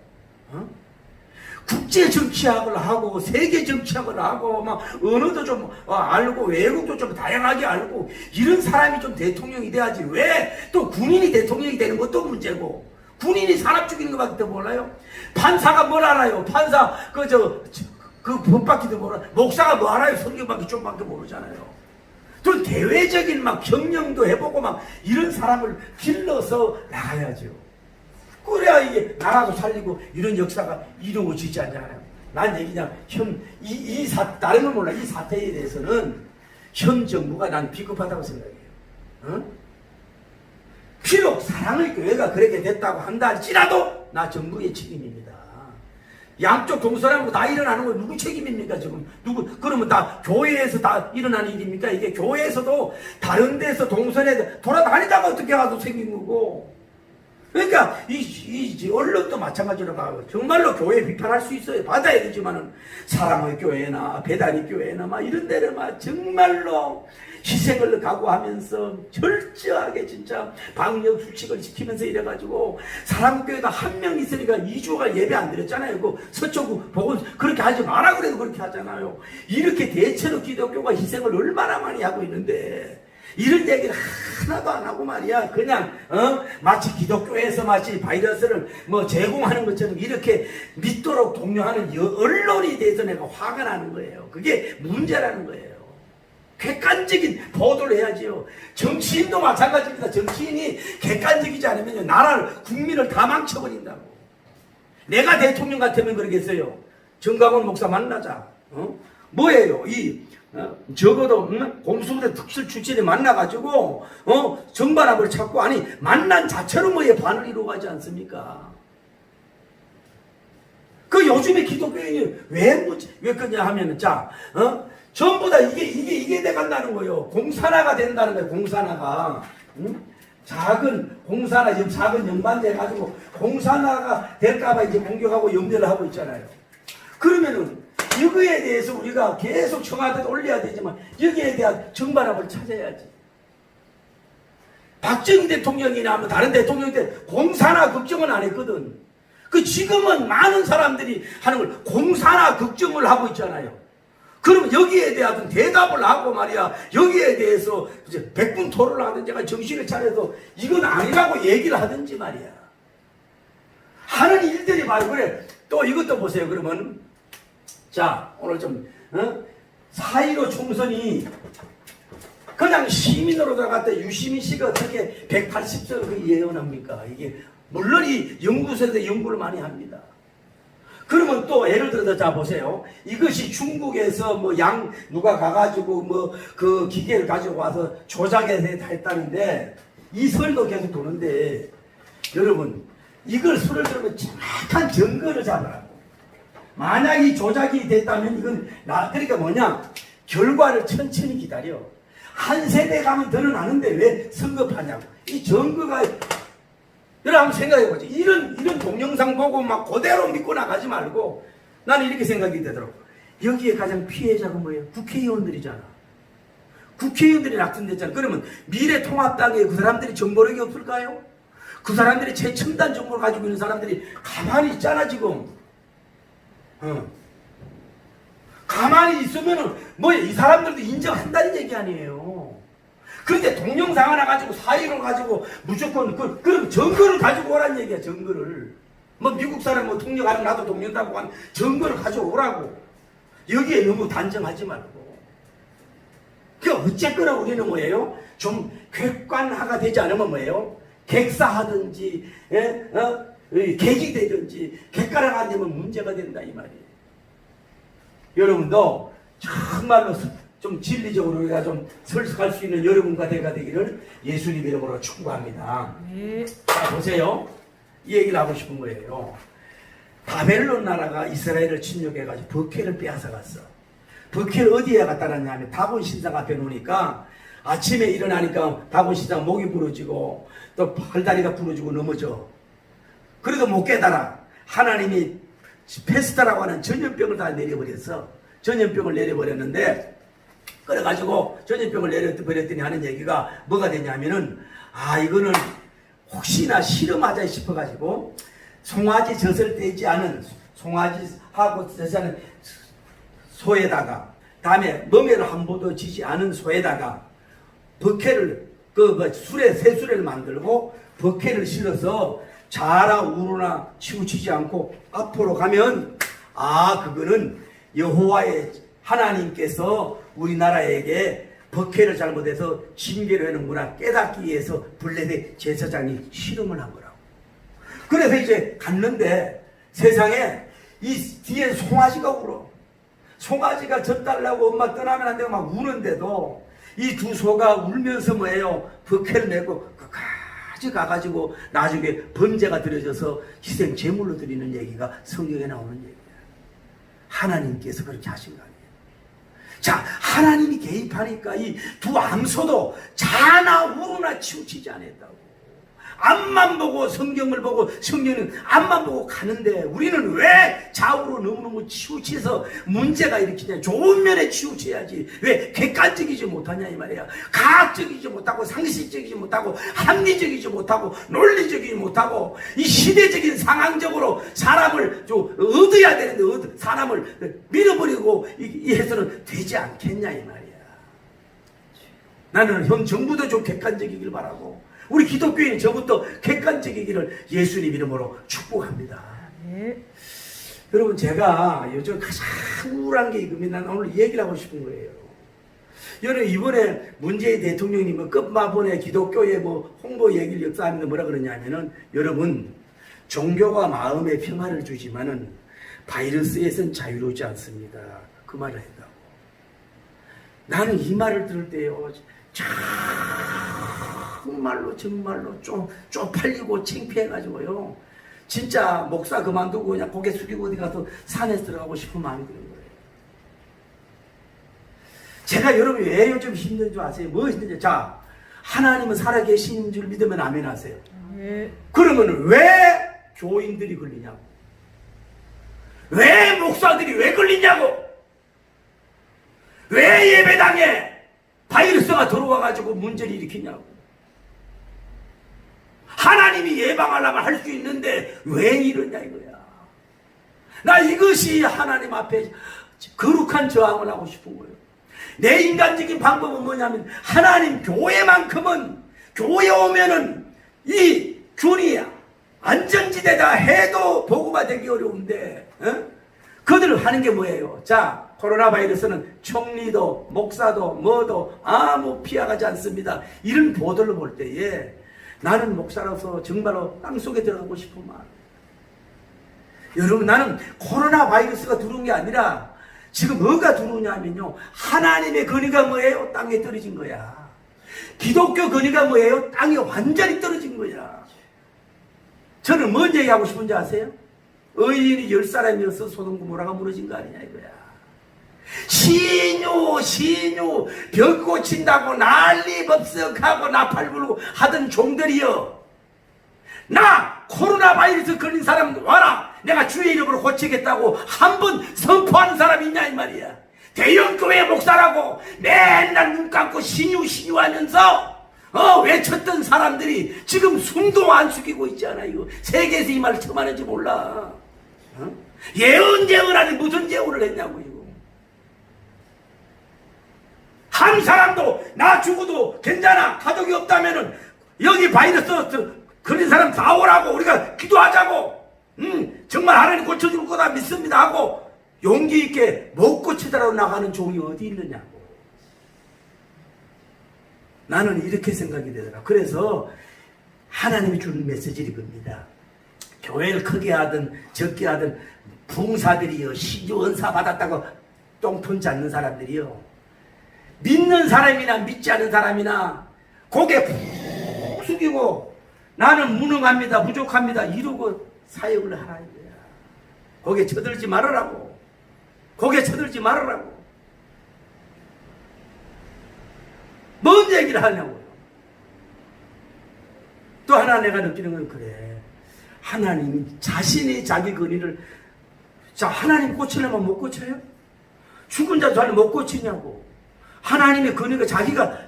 국제 정치학을 하고 세계 정치학을 하고 막 언어도 좀 알고 외국도 좀 다양하게 알고 이런 사람이 좀 대통령이 돼야지. 왜 또 군인이 대통령이 되는 것도 문제고 군인이 사람 죽이는 것밖에 몰라요. 판사가 뭘 알아요. 판사 그 법밖에도 몰라. 목사가 뭐 알아요. 성경밖에 좀밖에 모르잖아요. 또 대외적인 막 경영도 해보고 막 이런 사람을 길러서 나가야죠. 그래야 이게 나라도 살리고 이런 역사가 이루어지지 않잖아요. 난 얘기냐, 다른 건 몰라. 이 사태에 대해서는 현 정부가 난 비겁하다고 생각해요. 비록 사랑의 교회가 그렇게 됐다고 한다 할지라도 나 정부의 책임입니다. 양쪽 동서남북 다 일어나는 건 누구 책임입니까 지금? 그러면 다 교회에서 다 일어나는 일입니까? 이게 교회에서도 다른 데서 동선에 돌아다니다가 어떻게 가도 생긴 거고. 그러니까 이 언론도 마찬가지로 가고 정말로 교회 비판할 수 있어요. 받아야 되지만은 사랑의 교회나 배다리 교회나 막 이런 데를 막 정말로 희생을 각오하면서 철저하게 진짜 방역 수칙을 지키면서 이래가지고 사랑교회가 한 명 있으니까 2주가 예배 안 드렸잖아요. 그 서초구 보고 그렇게 하지 마라 그래도 그렇게 하잖아요. 이렇게 대체로 기독교가 희생을 얼마나 많이 하고 있는데 이런 얘기를 하나도 안 하고 말이야. 그냥 마치 기독교에서 마치 바이러스를 뭐 제공하는 것처럼 이렇게 믿도록 독려하는 언론에 대해서 내가 화가 나는 거예요. 그게 문제라는 거예요. 객관적인 보도를 해야지요. 정치인도 마찬가지입니다. 정치인이 객관적이지 않으면 나라를, 국민을 다 망쳐버린다고. 내가 대통령 같으면 그러겠어요. 정강원 목사 만나자. 뭐예요? 적어도 공수부대 특별 출신이 만나가지고 정반합을 찾고, 아니 만난 자체로 뭐에 반을 이루어가지 않습니까? 그 요즘에 기독교인이 왜 그러냐 하면은, 전부 다 이게 돼간다는 거예요. 공산화가 된다는 거예요. 공산화가. 작은 공산화, 작은 연반돼 가지고 공산화가 될까봐 이제 공격하고 염려를 하고 있잖아요. 그러면은 이거에 대해서 우리가 계속 청와대에 올려야 되지만 여기에 대한 정반합을 찾아야지. 박정희 대통령이나 뭐 다른 대통령 때 공산화 걱정은 안 했거든. 지금은 많은 사람들이 하는 걸 공산화 걱정을 하고 있잖아요. 그러면 여기에 대한 대답을 하고 말이야, 여기에 대해서 이제 백분 토론을 하든지 정신을 차려서 이건 아니라고 얘기를 하든지 말이야. 하는 일들이 말고, 그래. 또 이것도 보세요. 그러면 오늘 좀 4.15 총선이 그냥 시민으로 들어갔다 유시민 씨가 어떻게 180석을 예언합니까? 이게 물론 이 연구소에서 연구를 많이 합니다. 그러면 또 예를 들어서 보세요. 이것이 중국에서 누가 가가지고 그 기계를 가지고 와서 조작해서 했다는데, 이 설도 계속 도는데, 여러분 이걸 설을 들으면 정확한 증거를 잡으라고. 만약 이 조작이 됐다면 이건 그러니까 뭐냐, 결과를 천천히 기다려. 한 세대 가면 드러나는데 왜 성급하냐고. 이 증거가, 여러분 한번 생각해보지. 이런 동영상 보고 막 그대로 믿고 나가지 말고, 나는 이렇게 생각이 되더라고. 여기에 가장 피해자가 뭐예요? 국회의원들이잖아. 국회의원들이 낙선됐잖아. 그러면 미래통합당에 그 사람들이 정보력이 없을까요? 그 사람들이 최첨단 정보를 가지고 있는 사람들이 가만히 있잖아 지금. 가만히 있으면은 이 사람들도 인정한다는 얘기 아니에요. 그런데 동영상 하나 가지고 사이로 가지고 무조건 그럼 증거를 가지고 오라는 얘기야. 증거를 미국 사람 통역하는 나도 동료다고 한 증거를 가지고 오라고. 여기에 너무 단정하지 말고. 어쨌거나 우리는 뭐예요? 좀 객관화가 되지 않으면 뭐예요? 객사하든지 객이되든지 객관화가 안 되면 문제가 된다 이 말이에요. 여러분도 정말로 좀 진리적으로 우리가 좀 설득할 수 있는 여러분과 내가 되기를 예수님 이름으로 축복합니다. 자, 보세요. 이 얘기를 하고 싶은 거예요. 바벨론 나라가 이스라엘을 침략해가지고 버케를 빼앗아갔어. 버케를 어디에 갖다 놨냐면 다곤 신상 앞에 놓으니까 아침에 일어나니까 다곤 신상 목이 부러지고 또 팔다리가 부러지고 넘어져. 그래도 못 깨달아. 하나님이 페스타라고 하는 전염병을 다 내려버렸어. 전염병을 내려버렸는데, 그래가지고 전염병을 내려버렸더니 하는 얘기가 뭐가 되냐면은, 이거는 혹시나 실험하자 싶어가지고 송아지 젖을 떼지 않은, 송아지하고 젖지 않은 소에다가, 다음에 멍에를 한 번도 지지 않은 소에다가 버케를 새수레를 만들고 버케를 실어서 자라 우르나 치우치지 않고 앞으로 가면, 그거는 여호와의 하나님께서 우리나라에게 버케를 잘못해서 징계를 하는구나 깨닫기 위해서 블레셋 제사장이 실험을 한 거라고. 그래서 이제 갔는데 세상에 이 뒤에 송아지가 울어. 송아지가 젖달라고 엄마 떠나면 안 되고 막 우는데도 이 두 소가 울면서 뭐예요? 버케를 메고 끝까지 가가지고 나중에 번제가 드려져서 희생 제물로 드리는 얘기가 성경에 나오는 얘기야. 하나님께서 그렇게 하신 거 아니에요. 자, 하나님이 개입하니까 이 두 암소도 자나 우르나 치우치지 않았다고. 앞만 보고 성경을 보고 성경은 앞만 보고 가는데 우리는 왜 좌우로 너무너무 치우쳐서 문제가 일으키냐. 좋은 면에 치우쳐야지. 왜 객관적이지 못하냐 이 말이야. 과학적이지 못하고 상식적이지 못하고 합리적이지 못하고 논리적이지 못하고 이 시대적인 상황적으로 사람을 좀 얻어야 되는데 사람을 밀어버리고 이 해서는 되지 않겠냐 이 말이야. 나는 형 정부도 좀 객관적이길 바라고 우리 기독교인 저부터 객관적이기를 예수님 이름으로 축복합니다. 여러분 제가 요즘 가장 우울한 게 이겁니다. 난 오늘 얘기를 하고 싶은 거예요. 여러분 이번에 문재인 대통령님은 끝마본에 기독교의 뭐 홍보 얘기를 역사하는데 뭐라 그러냐면은 여러분 종교가 마음에 평화를 주지만은 바이러스에선 자유롭지 않습니다. 그 말을 했다고. 나는 이 말을 들을 때요 정말로 쪽팔리고 창피해가지고요 진짜 목사 그만두고 그냥 고개 숙이고 어디 가서 산에 들어가고 싶은 마음이 드는 거예요. 제가 여러분이 왜 요즘 힘든 줄 아세요? 뭐 힘든지. 자, 하나님은 살아계신 줄 믿으면 아멘 하세요. 그러면 왜 교인들이 걸리냐고? 왜 목사들이 왜 걸리냐고? 왜 예배당에 바이러스가 들어와가지고 문제를 일으키냐고? 하나님이 예방하려면 할 수 있는데 왜 이러냐 이거야. 나 이것이 하나님 앞에 거룩한 저항을 하고 싶은 거예요. 내 인간적인 방법은 뭐냐면 하나님 교회만큼은 교회 오면은 이 균이 안전지대다 해도 보고가 되기 어려운데 그들을 하는 게 뭐예요? 자, 코로나 바이러스는 총리도 목사도 뭐도 아무 피해가지 않습니다. 이런 보도를 볼 때에 나는 목사로서 정말로 땅속에 들어가고 싶은 마음. 여러분 나는 코로나 바이러스가 들어온 게 아니라 지금 뭐가 들어오냐면요 하나님의 권위가 뭐예요? 땅에 떨어진 거야. 기독교 권위가 뭐예요? 땅에 완전히 떨어진 거야. 저는 뭔 얘기하고 싶은지 아세요? 의인이 10사람이어서 소돔 고모라가 무너진 거 아니냐 이거야. 신유 벽 고친다고 난리 법석하고 나팔 불고 하던 종들이여, 나 코로나 바이러스 걸린 사람 와라 내가 주의 이름으로 고치겠다고 한 번 선포하는 사람이 있냐 이 말이야. 대형교회 목사라고 맨날 눈 감고 신유 하면서 외쳤던 사람들이 지금 숨도 안 숙이고 있잖아. 이거 세계에서 이 말을 처음 하는지 몰라. 예언 재언하니 무슨 재언을 했냐고. 이거 한 사람도 나 죽어도 괜찮아 가족이 없다면은 여기 바이러스 걸린 사람 다 오라고 우리가 기도하자고, 정말 하나님 고쳐줄 거다 믿습니다 하고 용기 있게 못 고치더라도 나가는 종이 어디 있느냐고. 나는 이렇게 생각이 되더라. 그래서 하나님이 주는 메시지를 이겁니다. 교회를 크게 하든 적게 하든 부흥사들이요 시주 은사 받았다고 똥톤 잡는 사람들이요 믿는 사람이나 믿지 않는 사람이나 고개 푹 숙이고 나는 무능합니다 부족합니다 이러고 사역을 하라는 거야. 고개 쳐들지 말으라고. 고개 쳐들지 말으라고. 뭔 얘기를 하냐고요. 또 하나 내가 느끼는 건 그래. 하나님이 자신이 자기 권위를, 자, 하나님 고치려면 못 고쳐요? 죽은 자도 하나님 못 고치냐고. 하나님의 권위가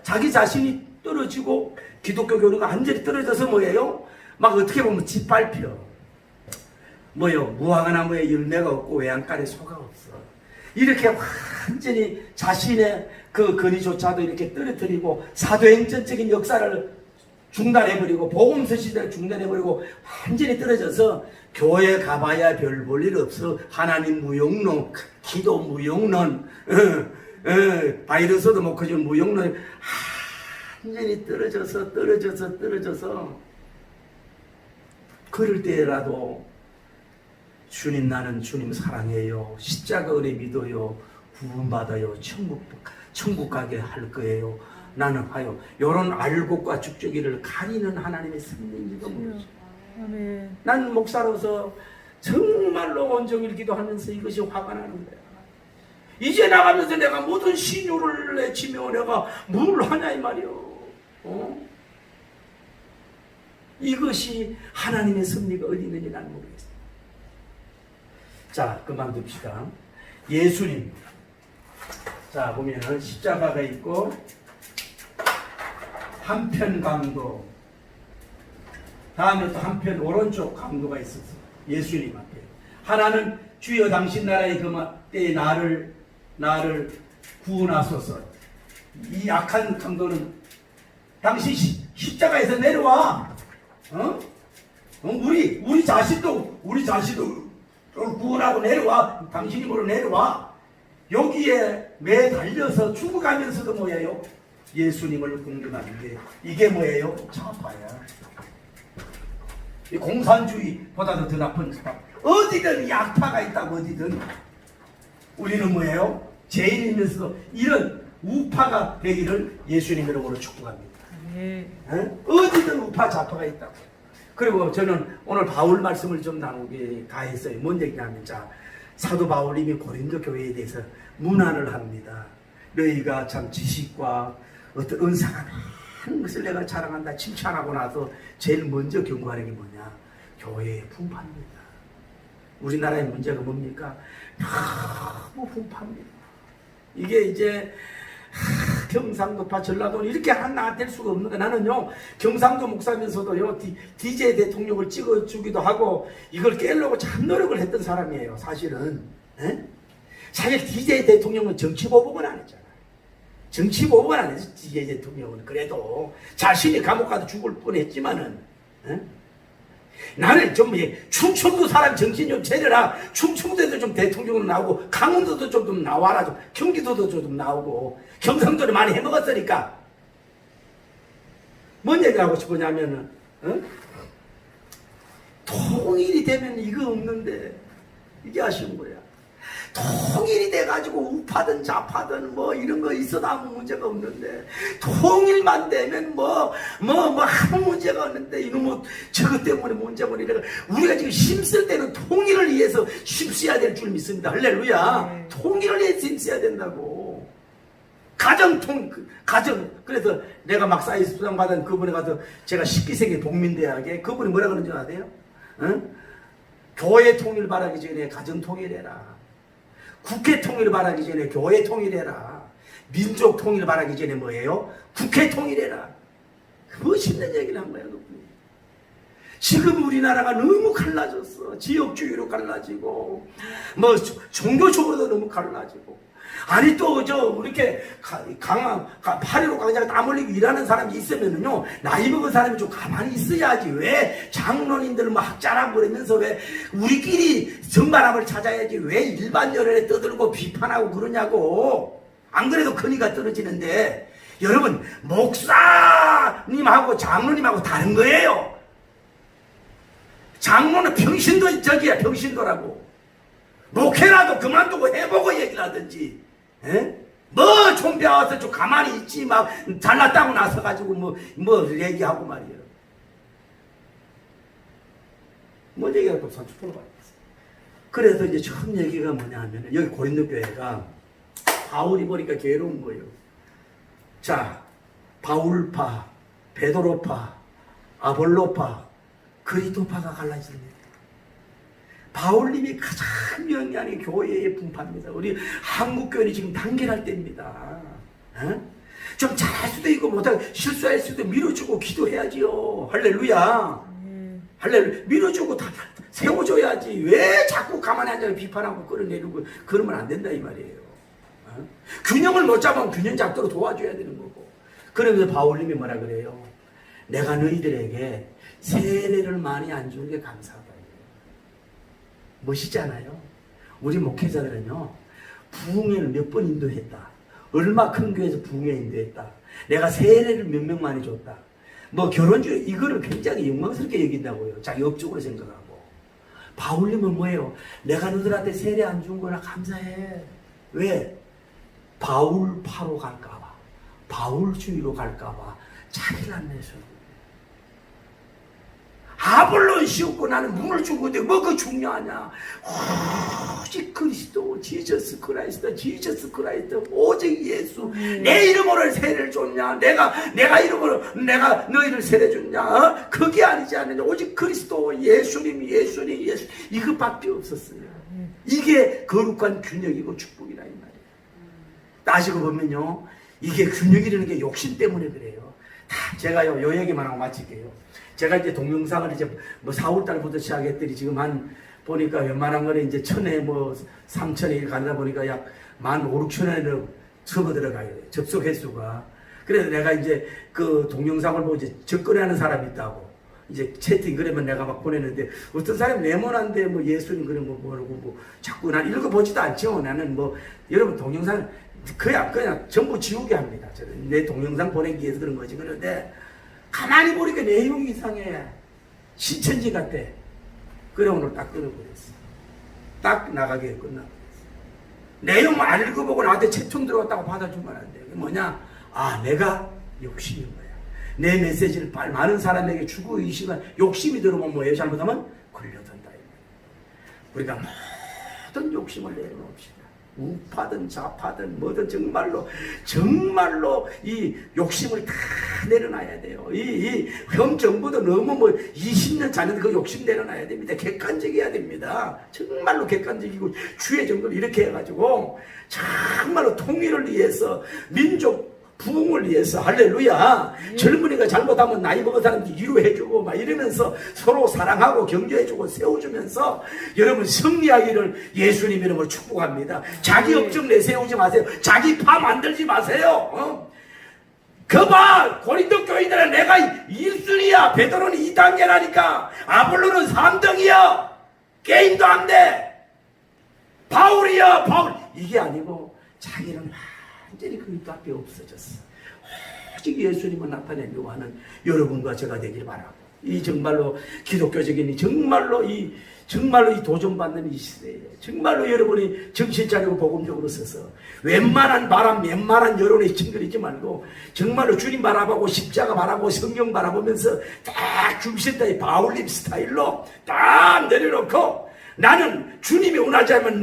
자기 자신이 떨어지고 기독교 교리가 완전히 떨어져서 뭐예요? 막 어떻게 보면 짓밟혀. 뭐요? 무화과 나무에 열매가 없고 외양간에 소가 없어. 이렇게 완전히 자신의 그 권위조차도 이렇게 떨어뜨리고 사도행전적인 역사를 중단해버리고 복음서 시대를 중단해버리고 완전히 떨어져서 교회 가봐야 별 볼 일 없어. 하나님 무용론, 기도 무용론, 바이러스도 못 커지는 무용론, 완전히 떨어져서 그럴 때라도 주님 나는 주님 사랑해요. 십자가 은혜 믿어요. 구원받아요. 천국 가게 할 거예요. 나는 하여 요런 알곡과 죽적이를 가리는 하나님의 성령인지도 모르죠. 난 목사로서 정말로 온종일 기도하면서 이것이 화가 나는 거야. 이제 나가면서 내가 모든 신유를 내치며 내가 뭘 하냐 이 말이요. 이것이 하나님의 섭리가 어디 있는지 난 모르겠어. 자, 그만둡시다. 예수님. 자, 보면은 십자가가 있고 한편 강도, 다음에 또 한편 오른쪽 강도가 있었어. 예수님 앞에. 하나는 주여 당신 나라의 그때에 나를 구원하소서. 이 악한 강도는 당신 십자가에서 내려와. 우리 자신도 구원하고 내려와. 당신 힘으로 내려와. 여기에 매달려서 죽어가면서도 뭐예요? 예수님을 공경하는데 이게 뭐예요? 좌파야. 이 공산주의보다도 더 나쁜 좌파. 어디든 약파가 있다고 어디든. 우리는 뭐예요? 죄인이면서도 이런 우파가 되기를 예수님 이름으로 축복합니다. 어디든 우파 좌파가 있다고. 그리고 저는 오늘 바울 말씀을 좀 나누게 했어요. 뭔 얘기냐면, 자, 사도 바울님이 고린도 교회에 대해서 문안을 합니다. 너희가 참 지식과 어떤 은사가 많은 것을 내가 자랑한다 칭찬하고 나서 제일 먼저 경고하는 게 뭐냐? 교회의 분파입니다. 우리나라의 문제가 뭡니까? 너무 분파입니다. 이게 이제 경상도파 전라도는 이렇게 하나 될 수가 없는 거. 나는요 경상도 목사면서도요 DJ 대통령을 찍어주기도 하고 이걸 깨려고 참 노력을 했던 사람이에요. 사실은 사실 DJ 대통령은 정치보복은 안 했잖아요. 정치보복은 안 했어. DJ 대통령은 그래도 자신이 감옥 가도 죽을 뻔했지만은 나는 좀 충청도 사람 정신 좀 차려라. 충청도에도 좀 대통령으로 나오고 강원도도 좀 나와라. 좀 경기도도 좀 나오고 경상도를 많이 해먹었으니까. 뭔 얘기를 하고 싶으냐면은 통일이 되면 이거 없는데 이게 아쉬운 거야. 통일이 돼가지고 우파든 좌파든 뭐 이런 거 있어도 아무 문제가 없는데 통일만 되면 뭐 아무 문제가 없는데 이놈 뭐 저것 때문에 문제고 이래가 우리가 지금 힘쓸 때는 통일을 위해서 힘써야 될 줄 믿습니다. 할렐루야. 통일을 위해서 힘써야 된다고. 가정. 그래서 내가 막 사이즈 수상 받은 그분에 가서 제가 10기생의 복민대학에 그분이 뭐라 그러는지 아세요? 교회 통일 바라기 전에 가정 통일해라. 국회 통일을 바라기 전에 교회 통일해라. 민족 통일을 바라기 전에 뭐예요? 국회 통일해라. 멋있는 얘기를 한 거야. 그분이. 지금 우리나라가 너무 갈라졌어. 지역주의로 갈라지고 뭐 종교적으로도 너무 갈라지고. 아니 또 이렇게 강한 8.15 강자가 땀 흘리고 일하는 사람이 있으면은요 나이 먹은 사람이 좀 가만히 있어야지. 왜 장로님들 뭐 학자라고 그러면서 왜 우리끼리 정반합을 찾아야지 왜 일반 여론에 떠들고 비판하고 그러냐고. 안 그래도 근위가 떨어지는데 여러분 목사님하고 장로님하고 다른 거예요. 장로는 병신도 저기야 병신도라고. 목회라도 그만두고 해보고 얘기를 하든지. 뭐 좀 배워서 좀 가만히 있지 막 잘났다고 나서가지고 뭐 얘기하고 말이에요. 뭔 얘기가 또 선축포로 받았어. 그래서 이제 처음 얘기가 뭐냐 하면은 여기 고린도 교회가 바울이 보니까 괴로운 거예요. 자, 바울파, 베드로파, 아볼로파, 그리스도파가 갈라집니다. 바울님이 가장 명예하는 교회의 분파입니다. 우리 한국교회는 지금 단결할 때입니다. 좀 잘할 수도 있고 못하고 실수할 수도 밀어주고 기도해야지요. 할렐루야. 할렐루야. 밀어주고 다 세워줘야지. 왜 자꾸 가만히 앉아서 비판하고 끌어내리고 그러면 안 된다 이 말이에요. 균형을 못 잡으면 균형 잡도록 도와줘야 되는 거고. 그러면서 바울님이 뭐라 그래요? 내가 너희들에게 세례를 많이 안 주는 게 감사하다. 멋있잖아요. 우리 목회자들은요 부흥회를 몇 번 인도했다. 얼마 큰 교회에서 부흥회 인도했다. 내가 세례를 몇 명 많이 줬다. 뭐 결혼주에 이거를 굉장히 영광스럽게 여긴다고요. 자기 업적으로 생각하고. 바울님은 뭐예요? 내가 너희들한테 세례 안 준 거나 감사해. 왜? 바울파로 갈까봐, 바울주의로 갈까봐 자기를 안 내서. 아볼론 씌웠고 나는 문을 주고 있는데 뭐가 중요하냐? 오직 그리스도, 지저스 크라이스트, 오직 예수. 내 이름으로 세례를 줬냐? 내가 이름으로 내가 너희를 세례 줬냐? 그게 아니지 않느냐? 오직 그리스도, 예수님. 이것밖에 없었어요. 이게 거룩한 균형이고 축복이라 이 말이에요. 따지고 보면요, 이게 균형이라는 게 욕심 때문에 그래요. 다 제가요, 요 얘기만 하고 마칠게요. 제가 이제 동영상을 이제 뭐 4월달부터 시작했더니 지금 한 보니까 웬만한 거는 이제 1000회 뭐 3000회 가다 보니까 약 15,000회를 접어들어가요. 접속 횟수가. 그래서 내가 이제 그 동영상을 보고 이제 접근하는 사람이 있다고. 이제 채팅 그러면 내가 막 보내는데 어떤 사람이 네모난데 뭐 예수님 그런 거 모르고 뭐 자꾸 난 읽어보지도 않죠. 나는 뭐 여러분 동영상 그냥 전부 지우게 합니다. 저는 내 동영상 보내기 위해서 그런 거지. 그런데 가만히 보니까 내용이 이상해. 신천지 같아. 그래 오늘 딱 끊어버렸어. 딱 나가게 끝나버렸어. 내용 안 읽어보고 나한테 채통 들어갔다고 받아주면 안 돼. 그게 뭐냐? 아, 내가 욕심인 거야. 내 메시지를 많은 사람에게 주고 이 시간 욕심이 들어오면 뭐예요? 잘못하면 걸려든다. 우리가 모든 욕심을 내려놓읍시다. 우파든 좌파든 뭐든 정말로 이 욕심을 다 내려놔야 돼요. 현 정부도 너무 20년 자는데 그 욕심 내려놔야 됩니다. 객관적이어야 됩니다. 정말로 객관적이고 주의 정도를 이렇게 해가지고 정말로 통일을 위해서 민족 부흥을 위해서 할렐루야. 젊은이가 잘못하면 나이 먹은 사람들 위로해주고 막 이러면서 서로 사랑하고 격려해주고 세워주면서 여러분 승리하기를 예수님 이름으로 축복합니다. 자기 업적 내세우지 마세요. 자기 파 만들지 마세요. 그봐 고린도 교인들은 내가 1순위야. 베드로는 2단계라니까. 아볼로는 3등이야. 게임도 안 돼. 바울이야 바울. 이게 아니고 자기는 완전히 그 앞에 없어졌어. 오직 예수님을 나타내려고 하는 여러분과 제가 되길 바라고, 이 정말로 기독교적인 정말로 이 도전받는 이 시대에 정말로 여러분이 정신 차리고 복음적으로 서서 웬만한 바람 웬만한 여론에 찡그리지 말고 정말로 주님 바라보고 십자가 바라보고 성경 바라보면서 딱 중심타의 바울림 스타일로 딱 내려놓고, 나는 주님이 원하지 않으면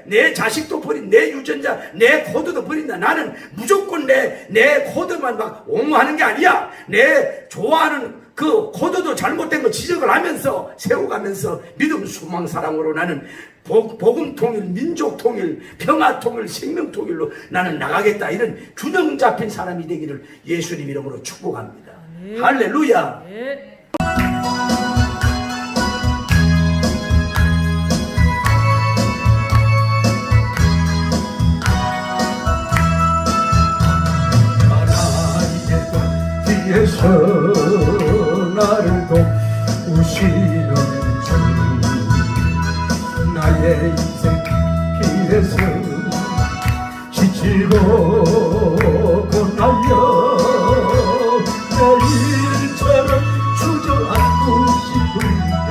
내 자식도 버린, 내 유전자, 내 코드도 버린다. 나는 무조건 내 코드만 막 옹호하는 게 아니야. 내 좋아하는 그 코드도 잘못된 거 지적을 하면서 세워가면서 믿음, 소망, 사랑으로 나는 복음 통일, 민족 통일, 평화 통일, 생명 통일로 나는 나가겠다. 이런 균형 잡힌 사람이 되기를 예수님 이름으로 축복합니다. 네. 할렐루야. 네. 뒤에서 나를 도우시는 주, 나의 인생 길에서 지치고 고나여 내일처럼 주저앉고 싶은데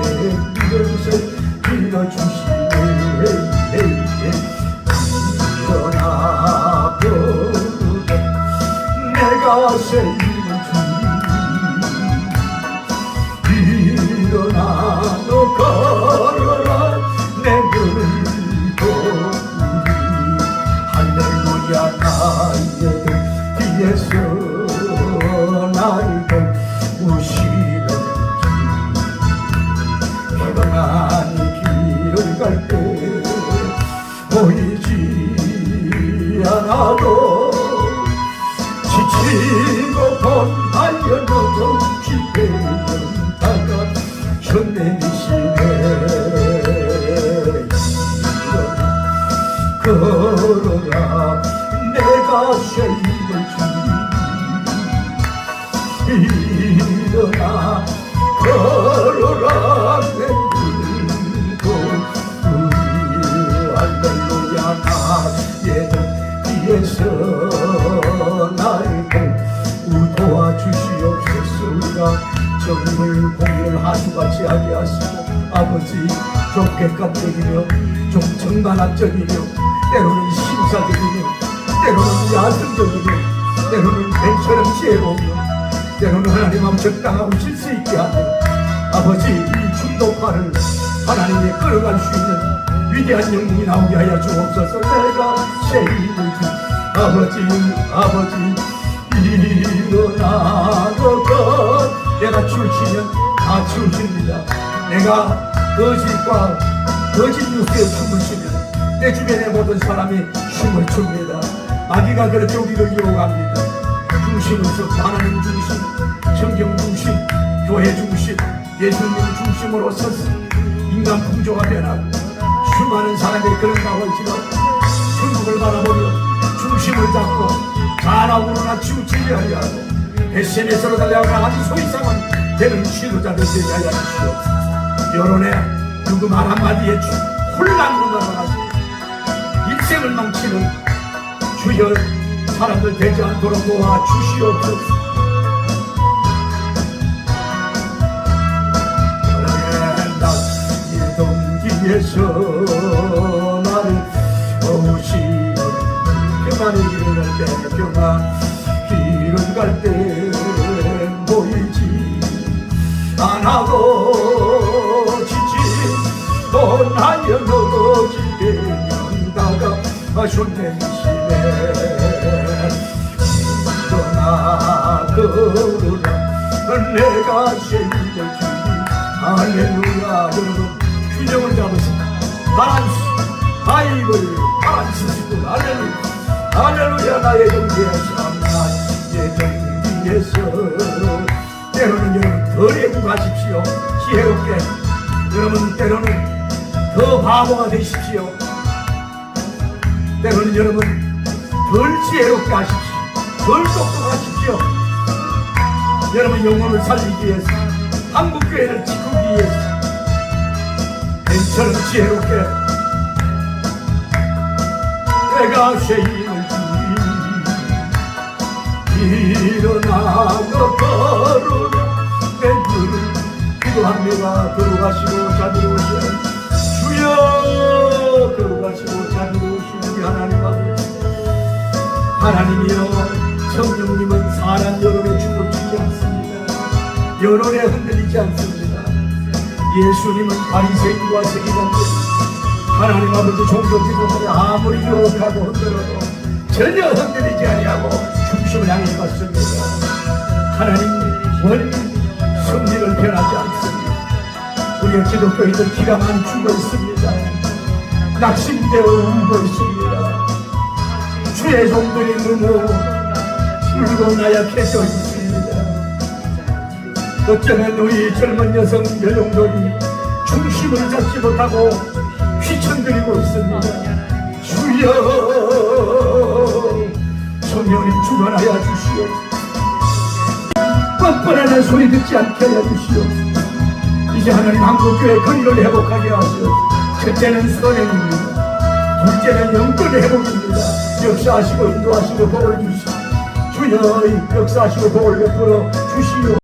이것을 빌어주시네. 일어나 걸으라 내가 새 일어나 너 걸어라 내 눈도 우리 할렐루야. 나의 뒤에서 나를 도우시는 주, 평안한 길을 갈 때 보이지 않아도 지치고 번하여도 기대는 다가 전내미시네. 걸어라 내가 새 힘을 주니 일어나 걸어라 내 눈도 우리 할렐루야. 나의 뒤에서 나를 도와주시옵소서. 우리가 정의를 공의를 하수같이 하게 하시고 아버지 좀 객관적이며 좀 정반합적이며 때로는 심사적이며 때로는 야성적이며 때로는 뱀처럼 지혜로우며 때로는 하나님 앞 적당하고 질서 있게 하며 아버지 이 중도파를 하나님이 끌어갈 수 있는 위대한 영웅이 나오게 하여 주옵소서. 내가 새 힘을 주 아버지 일어나고 내가 치우치면 다 치우칩니다. 내가 거짓과 거짓 뉴스에 춤을 추면 내 주변의 모든 사람이 춤을 춥니다. 마귀가 그렇게 우리를 이용합니다. 중심을 서 하나님 중심, 성경 중심, 교회 중심, 예수님 중심으로 서서 인간 풍조가 변하고 수많은 사람이 그런다고 할지라도 천국을 바라보며 중심을 잡고 자나우로나 치우치려 하려 하고 SNS로 달려가는 아주 소이상한 되는 지도자들 되게 하여 주시옵소서. 여론에 누구 말 한마디에 혼란으로 나가서 일생을 망치는 주여 사람들 되지 않도록 도와 주시옵소서. 동기에서 나를 오시는 평안의 길을 갈 때 평안 길을 갈 때 보이지 않아도 지친 또 나여 넘어질 때면 다가가셨네 떠나 걸으라 내가 세임을 주니 할렐루야. 여러분 균형을 잡으시고 바란스 바이블 바란스시고 할렐루야 할렐루야. 나의 경계에서 나의 경계에서 때로는 여러분 덜 애국하십시오. 지혜롭게 여러분 때로는 더 바보가 되십시오. 때로는 여러분 덜 지혜롭게 하십시오. 덜 똑똑하십시오. 여러분 영혼을 살리기 위해서 한국교회를 지키기 위해서 저는 지혜롭게 내가 쇠임을 주니 일어나고 걸으라 내 눈을 기도합니다. 걸어가시고 자비로 오시는 주여 걸어가시고 자비로 오시는 우리 하나님 아버지 하나님이여 성령님은 사람 여론에 주목치지 않습니다. 여론에 흔들리지 않습니다. 예수님은 바리새인과 세리관들 하나님 아버지 종교지도문에 아무리 유혹하고 흔들어도 전혀 흔들리지 아니하고 중심을 향해 갔습니다. 하나님 원리 승리를 변하지 않습니다. 우리의 기독교인들 기가 많이 죽어 있습니다. 낙심되어 울고 있습니다. 주의 종들이 너무 울고 나약해져 있습니다. 어쩌면 우리 젊은 여성 여종들이 중심을 잡지 못하고 휘청거리고 있습니다. 주여 성령님 주관하여 주시옵소서. 뻔뻔한 내 소리 듣지 않게 하여 주시옵소서. 이제 하나님 한국교회 건의를 회복하게 하시옵소서. 첫째는 선행입니다. 둘째는 영권의 회복입니다. 역사하시고 인도하시고 복을 주시옵소서. 주여 역사하시고 복을 베풀어 주시옵소서.